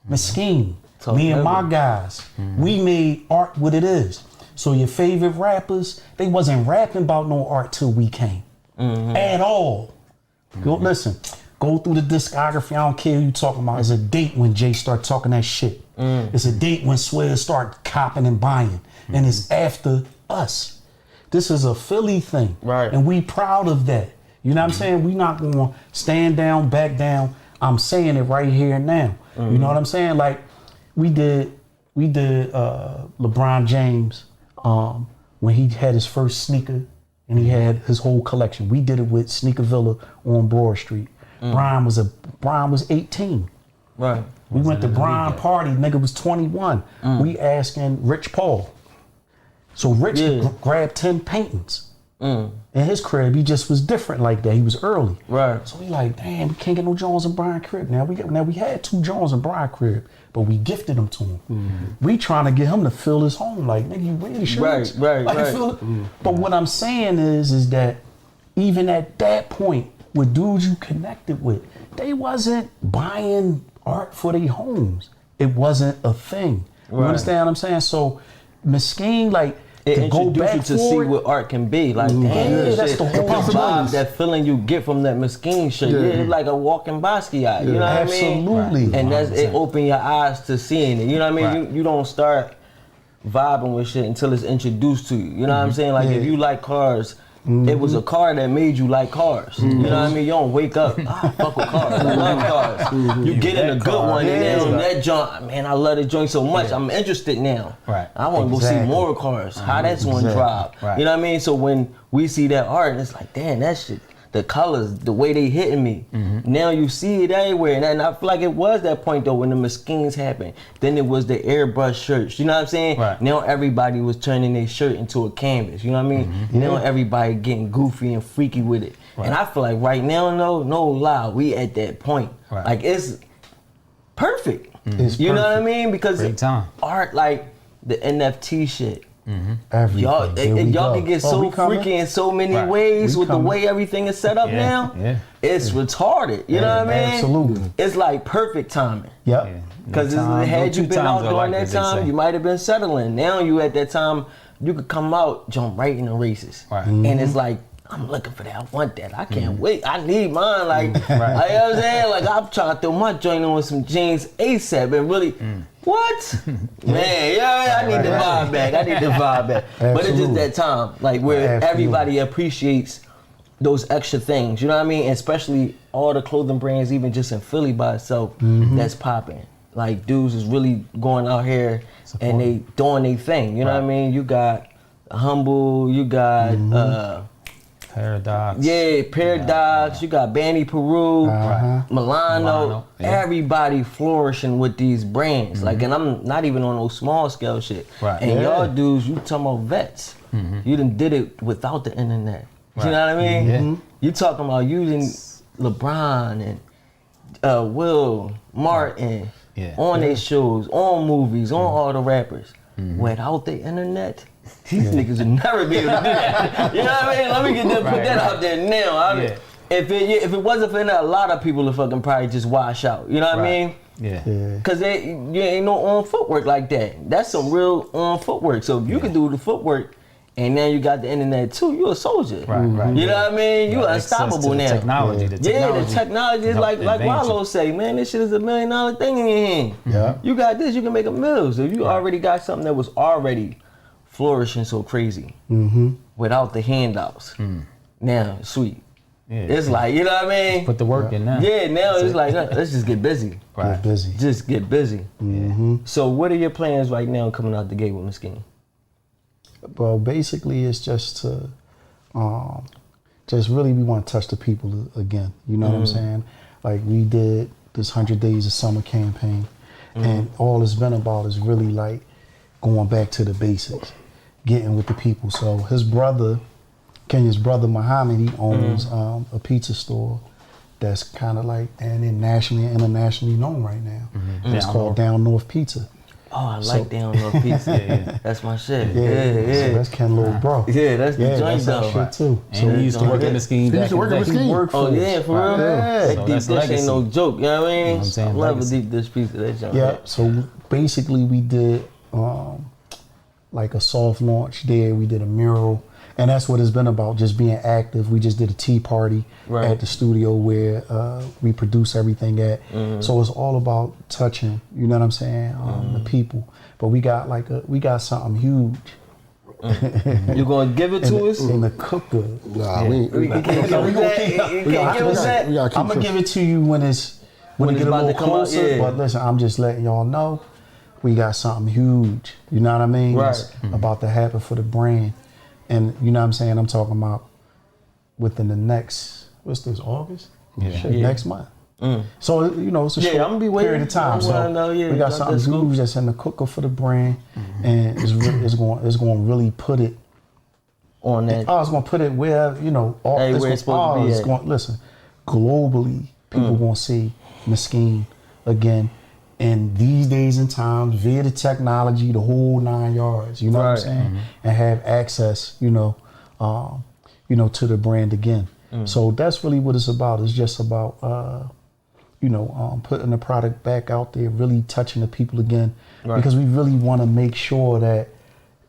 Miskeen. Me and my guys, we made art what it is. So your favorite rappers, they wasn't rapping about no art till we came. At all. Go listen, Go through the discography. I don't care who you talking about. It's a date when Jay start talking that shit. It's a date when Swizz start copping and buying. And it's after us. This is a Philly thing. Right. And we proud of that. You know what I'm saying? We not going to stand down, back down. I'm saying it right here and now. You know what I'm saying? Like, we did LeBron James when he had his first sneaker and he had his whole collection. We did it with Sneaker Villa on Broad Street. Brian was 18. Right. We went to Brian party, nigga was 21. We asking Rich Paul. So Rich grabbed 10 paintings. In his crib, he just was different like that. He was early. Right. So we like, damn, we can't get no Jones in Brian crib. Now we had 2 Jones in Brian crib, but we gifted them to him. We trying to get him to fill his home. Like, nigga, you wear the shirts? Right. Feel it. But what I'm saying is that even at that point, with dudes you connected with, they wasn't buying art for their homes. It wasn't a thing. You understand what I'm saying? So Miskeen, like, it to go back you to see what art can be. Like, damn, that's the whole vibe, that feeling you get from that Miskeen shit. It's like a walking Basquiat. You know what I mean? Absolutely. And it opened your eyes to seeing it. You know what I mean? You don't start vibing with shit until it's introduced to you. You know what I'm saying? Like, if you like cars, it was a car that made you like cars. You know what I mean? You don't wake up, fuck with cars. I love cars. You get in a good one, and then that joint, man, I love the joint so much. I'm interested now. Right. I want to go see more cars. How that's one drive. Right. You know what I mean? So when we see that art, it's like, damn, that shit, the colors, the way they hitting me. Now you see it everywhere. And I feel like it was that point though when the Miskeens happened. Then it was the airbrush shirts. You know what I'm saying? Right. Now everybody was turning their shirt into a canvas. You know what I mean? Now everybody getting goofy and freaky with it. Right. And I feel like right now, no lie, we at that point. Right. Like, it's perfect. It's You know what I perfect. mean? Because Great time. art, like the NFT shit. Everything. Y'all can get so freaky in so many ways with the way everything is set up now. Yeah. It's retarded. You know what I mean? Absolutely. It's like perfect timing. Yep. Yeah. Because No had two you been times out are during like that they time, say. you might have been settling. Now you at that time, you could come out, jump right in the races. Right. And it's like, I'm looking for that. I want that. I can't wait. I need mine. Like, you know what I'm saying? Like, I'm trying to throw my joint on with some jeans ASAP and really, what? Man, I need the vibe back. I need the vibe back. But it's just that time, like, where everybody appreciates those extra things. You know what I mean? And especially all the clothing brands, even just in Philly by itself, that's popping. Like, dudes is really going out here and they doing their thing. You know what I mean? You got Humble, you got Paradox. Yeah, Paradox. You got Banny Peru, Milano. Everybody flourishing with these brands. Like, and I'm not even on no small scale shit. Right. And y'all dudes, you talking about vets. You done did it without the internet. You know what I mean? You talking about using LeBron and Will Martin on their shows, on movies, on all the rappers. Without the internet, these niggas would never be able to do that. You know what I mean? Let me put that out there now. If it wasn't for that, a lot of people would fucking probably just wash out. You know what I mean? Yeah. Cause you ain't no on footwork like that. That's some real on footwork. So if you can do the footwork, and now you got the internet too, you a soldier. Right. You know what I mean? You are unstoppable now. Technology. The technology is like Wallow say, man, this shit is $1 million thing in your hand. Yeah. You got this, you can make a mill. So if you already got something that was already flourishing so crazy without the handouts, now sweet. Yeah. It's like, you know what I mean? Put the work in now. Yeah, now it's like, let's just get busy. Get busy. Just get busy. So what are your plans right now coming out the gate with Miskeen? Well, basically, it's just to, just really we want to touch the people again. You know what I'm saying? Like, we did this 100 Days of Summer campaign, and all it's been about is really like going back to the basics, getting with the people. So his brother, Kenya's brother Muhammad, he owns a pizza store that's kind of like nationally and internationally known right now. It's called Down North Pizza. Oh, I like Down North Pizza. That's my shit. Yeah. So that's Ken little bro. Yeah, that's the joint that's though. shit too. So he used to work in Miskeen. He used to work in Miskeen. Oh yeah, for real? That So deep that's dish legacy. ain't no joke, you know what I mean? I'm saying I love legacy. a deep dish pizza, that joint. Yeah, so basically we did like a soft launch there. We did a mural. And that's what it's been about, just being active. We just did a tea party at the studio where we produce everything at. So it's all about touching, you know what I'm saying, the people. But we got something huge. You gonna give it to us? In the cooker. Nah, we can't give us that. I'm gonna give it to you when it get a little closer. But listen, I'm just letting y'all know we got something huge. You know what I mean? Right. It's about to happen for the brand. And you know what I'm saying? I'm talking about within the next, what's this, August? Next month. So, you know, it's a short period of time. We got something huge that's in the cooker for the brand. And it's going to really put it on that. It's going to put it where, you know, everywhere it's supposed to be. Listen, globally, people going to see Miskeen again. And these days and times, via the technology, the whole 9 yards, you know what I'm saying, and have access, to the brand again. So that's really what it's about. It's just about, putting the product back out there, really touching the people again, because we really want to make sure that,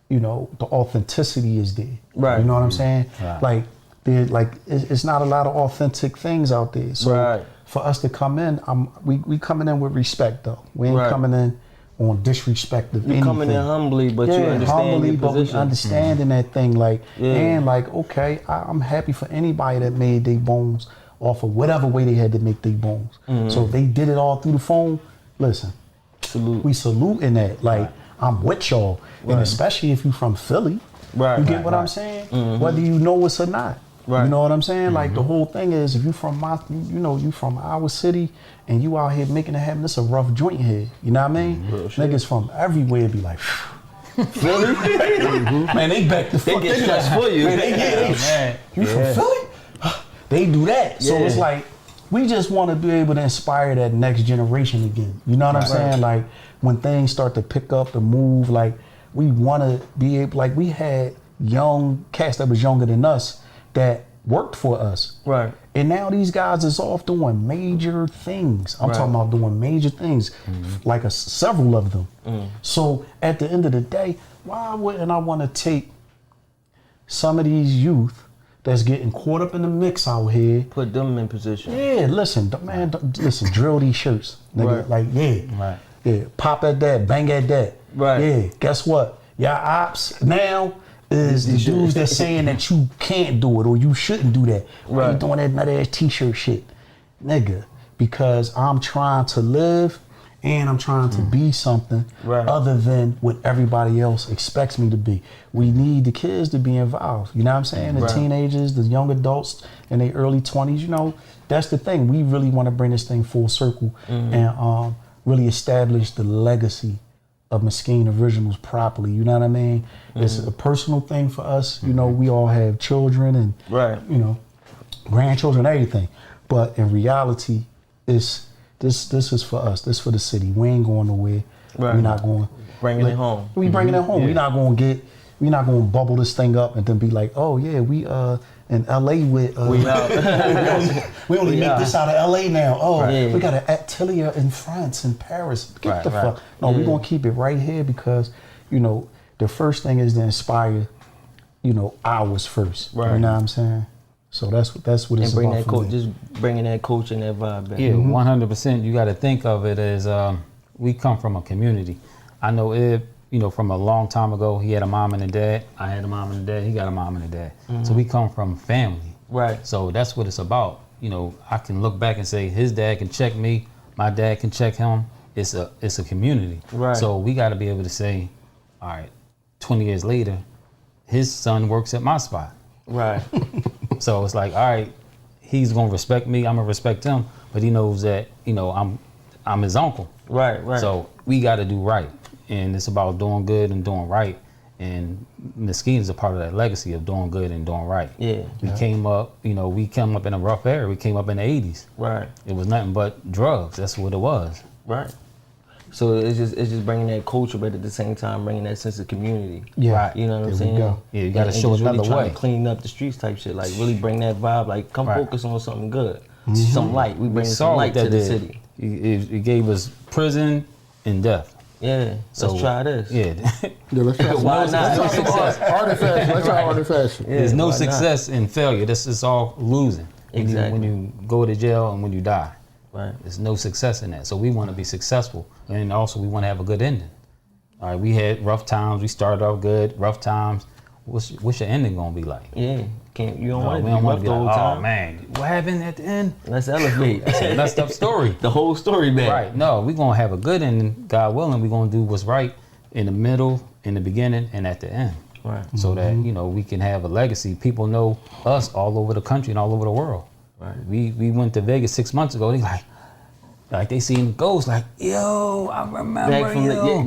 the authenticity is there. Right. You know what I'm saying? Right. It's not a lot of authentic things out there. So for us to come in, we coming in with respect though. We ain't coming in on disrespect of anything. You coming in humbly, but you understand your position. But we understanding that thing, okay, I'm happy for anybody that made their bones off of whatever way they had to make their bones. So if they did it all through the phone, listen, we saluting that. I'm with y'all, and especially if you from Philly, you get what I'm saying? Whether you know us or not. You know what I'm saying? Like the whole thing is, if you from you from our city and you out here making it happen, it's a rough joint here. You know what I mean? Niggas from everywhere be like, Philly? Man, they back the fuck. They get stressed for you. Man, you from Philly? They do that. So it's like, we just want to be able to inspire that next generation again. You know what I'm saying? Like when things start to pick up and move, like we want to be able, like we had young cats that was younger than us that worked for us. Right. And now these guys is off doing major things. I'm talking about doing major things, like several of them. So at the end of the day, why wouldn't I want to take some of these youth that's getting caught up in the mix out here, put them in position? Yeah, listen, drill these shirts. Nigga, pop at that, bang at that. Right. Yeah, guess what? Y'all ops now is the dudes that's saying that you can't do it or you shouldn't do that. Why you doing that nut ass t-shirt shit? Nigga, because I'm trying to live and I'm trying to be something other than what everybody else expects me to be. We need the kids to be involved. You know what I'm saying? The teenagers, the young adults in their early 20s, that's the thing. We really want to bring this thing full circle and really establish the legacy of Miskeen Originals properly. You know what I mean? It's a personal thing for us. We all have children and grandchildren, everything. But in reality, this is for us. This is for the city. We ain't going nowhere. We're not going bringing it home. We bringing it home. We're not going to bubble this thing up and then be like, oh yeah, we in LA with we only make this out of LA now. Oh, we got an atelier in France and Paris. Get the fuck. No, we're gonna keep it right here because, the first thing is to inspire, ours first. Right. You know what I'm saying? So that's what it's about. Just bringing that culture and that vibe back. Yeah, 100%. You got to think of it as we come from a community. I know Eb, from a long time ago, he had a mom and a dad. I had a mom and a dad. He got a mom and a dad. So we come from family. Right. So that's what it's about. I can look back and say his dad can check me, my dad can check him. It's a community. Right. So we got to be able to say, all right, 20 years later, his son works at my spot. Right. So it's like, all right, he's gonna respect me. I'm gonna respect him, but he knows that I'm his uncle. Right. Right. So we got to do right, and it's about doing good and doing right. And Miskeen is a part of that legacy of doing good and doing right. Yeah. We came up, in a rough area. We came up in the 80s. Right. It was nothing but drugs. That's what it was. Right. So it's just bringing that culture, but at the same time bringing that sense of community. Yeah. Right. You know what I'm saying? Yeah, you got to show another really way. To clean up the streets type shit. Like really bring that vibe. Like come focus on something good, something light. We bring some light to the city. It gave us prison and death. Yeah. So Let's try this. Yeah. Yeah, let's try Why some not? art. Art and fashion. Let's try art and fashion. Yeah, There's no why not? success in failure. This is all losing. Exactly. When you go to jail and when you die. Right. There's no success in that. So we want to be successful. And also we want to have a good ending. All right, we had rough times. We started off good, rough times. What's your ending going to be like? Yeah. You don't want We to don't be want rough to be the whole like, time. oh man, what happened at the end? Let's elevate. It's a messed up story. The whole story, man. Right. No, we're going to have a good ending, God willing. We're going to do what's right in the middle, in the beginning, and at the end. Right. So that, we can have a legacy. People know us all over the country and all over the world. Right. We went to Vegas 6 months ago. They like they seen ghosts. Like, yo, I remember Back from you. I think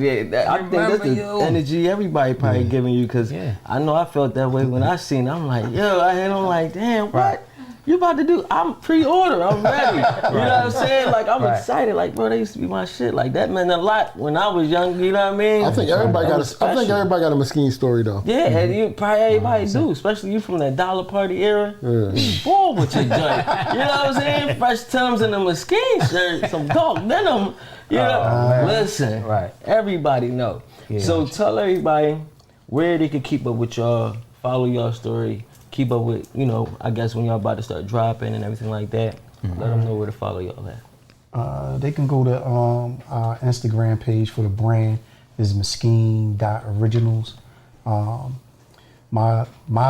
that's the energy everybody probably giving you, because I know I felt that way when I seen it. I'm like, yo, I hit on like, damn, what? You about to do? I'm pre-order. I'm ready. You know what I'm saying? Like, I'm excited. Like, bro, that used to be my shit. Like, that meant a lot when I was young. You know what I mean? I think everybody got a Miskeen story though. Yeah, and you probably everybody do, especially you from that dollar party era. Yeah. You born with your joint. You know what I'm saying? Fresh Timbs and a Miskeen shirt, some Dr.Denim. You know, listen. Right. Everybody know. Yeah. So tell everybody where they can keep up with y'all, follow y'all story, keep up with, I guess when y'all about to start dropping and everything like that. Let them know where to follow y'all at. They can go to our Instagram page for the brand is Miskeen.originals. My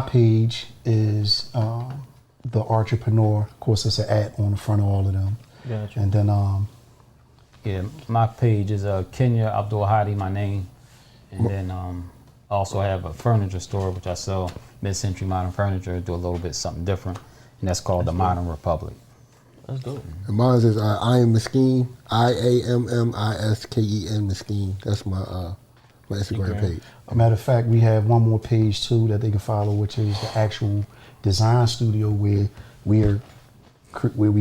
page is the Entrepreneur. Of course, it's an @ on the front of all of them. Gotcha. And then My page is Kenya Abdul Hadi, my name. And then also I have a furniture store which I sell mid-century modern furniture, do a little bit something different, and that's called the Modern Republic. That's dope. And mine is I am Miskeen, IAMMISKEN Miskeen. That's my Instagram page. matter of fact, we have one more page too that they can follow, which is the actual design studio where we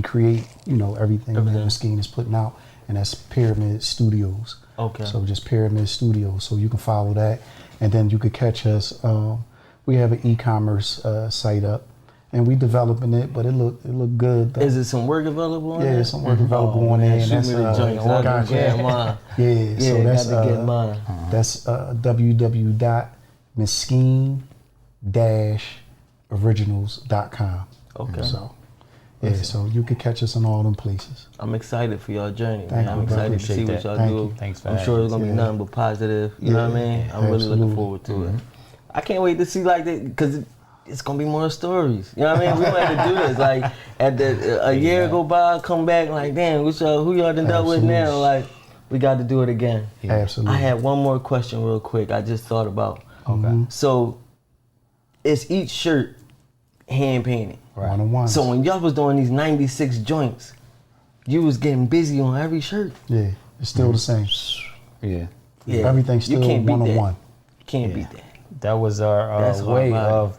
create, everything that Miskeen is putting out, and that's Pyramid Studios. Okay. So just Pyramid Studios. So you can follow that, and then you could catch us. We have an e-commerce site up, and we developing it, but it look good. Is it some work available on there? Yeah, some work available on there, and Shoot that's me the joint, 'cause I gotta get mine. Yeah, so Yeah, that's gotta get mine. that's www.miskeen-originals.com. Okay. So so you can catch us in all them places. I'm excited for y'all journey, Thank man. I'm you, bro. excited to see Appreciate what that. y'all Thank do. you. Thanks for I'm having sure it's us. gonna be nothing but positive. You know what I mean? I'm really looking absolutely. forward to it. I can't wait to see like that, because it's gonna be more stories. You know what I mean? We gonna have to do this. Like a year go by, come back like, damn, who y'all done dealt with now? Like, we got to do it again. Absolutely. I had one more question real quick. I just thought about. Okay. So, is each shirt hand painted? One-on-one. So when y'all was doing these 96 joints, you was getting busy on every shirt. Yeah, it's still the same. Yeah. Yeah, Everything's you still can't beat that. one-on-one. You can't beat that. That was our That's way hard. of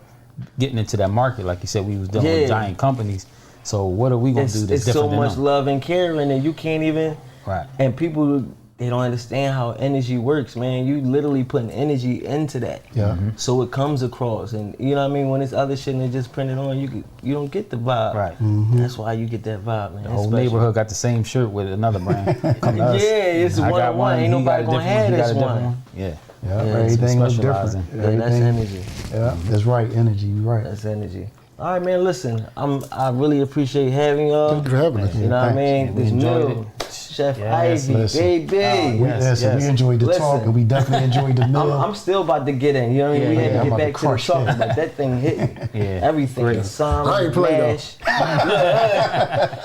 getting into that market. Like you said, we was dealing Yeah. with giant companies. So what are we gonna do that's It's so different than much them? love and care in it. You can't even. Right. And people, they don't understand how energy works, man. You literally putting energy into that. Yeah. So it comes across, and you know what I mean. When it's other shit and it just printed on, you don't get the vibe. Right. That's why you get that vibe, man. The whole neighborhood got the same shirt with another brand. Come to us. Yeah, it's I got one-on-one. Ain't he nobody got a gonna different have he got this a different one. Yeah. Yeah, Yeah, everything looks specializing. different. Yeah, that's Everything- energy. Yeah, that's right. Energy. You're right. That's energy. All right, man. Listen, I really appreciate having y'all. Thank you for having us. You know what I mean? We This enjoyed meal, Chef Yes, Ivy, listen. baby. yes. We enjoyed the Listen. talk, and we definitely enjoyed the meal. I'm still about to get in. You know what I mean? We had I'm to about get to back to the crush talk, that. but that thing hit Yeah. everything. Great. The sound, I ain't played though. mash.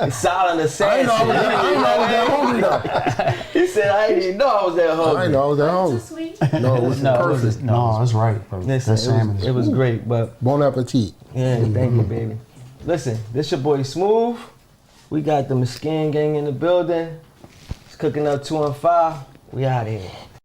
The silent I assassin. ain't know I was that hungry though. He said, I didn't even know I was that I hungry. ain't know I was that hungry. No, it was perfect. No, that's right. Listen, That salmon is it was great, but Bon appetit. yeah, thank you, baby. Listen, this your boy Smooth. We got the Miskeen gang in the building. It's cooking up 2 and 5. We out of here.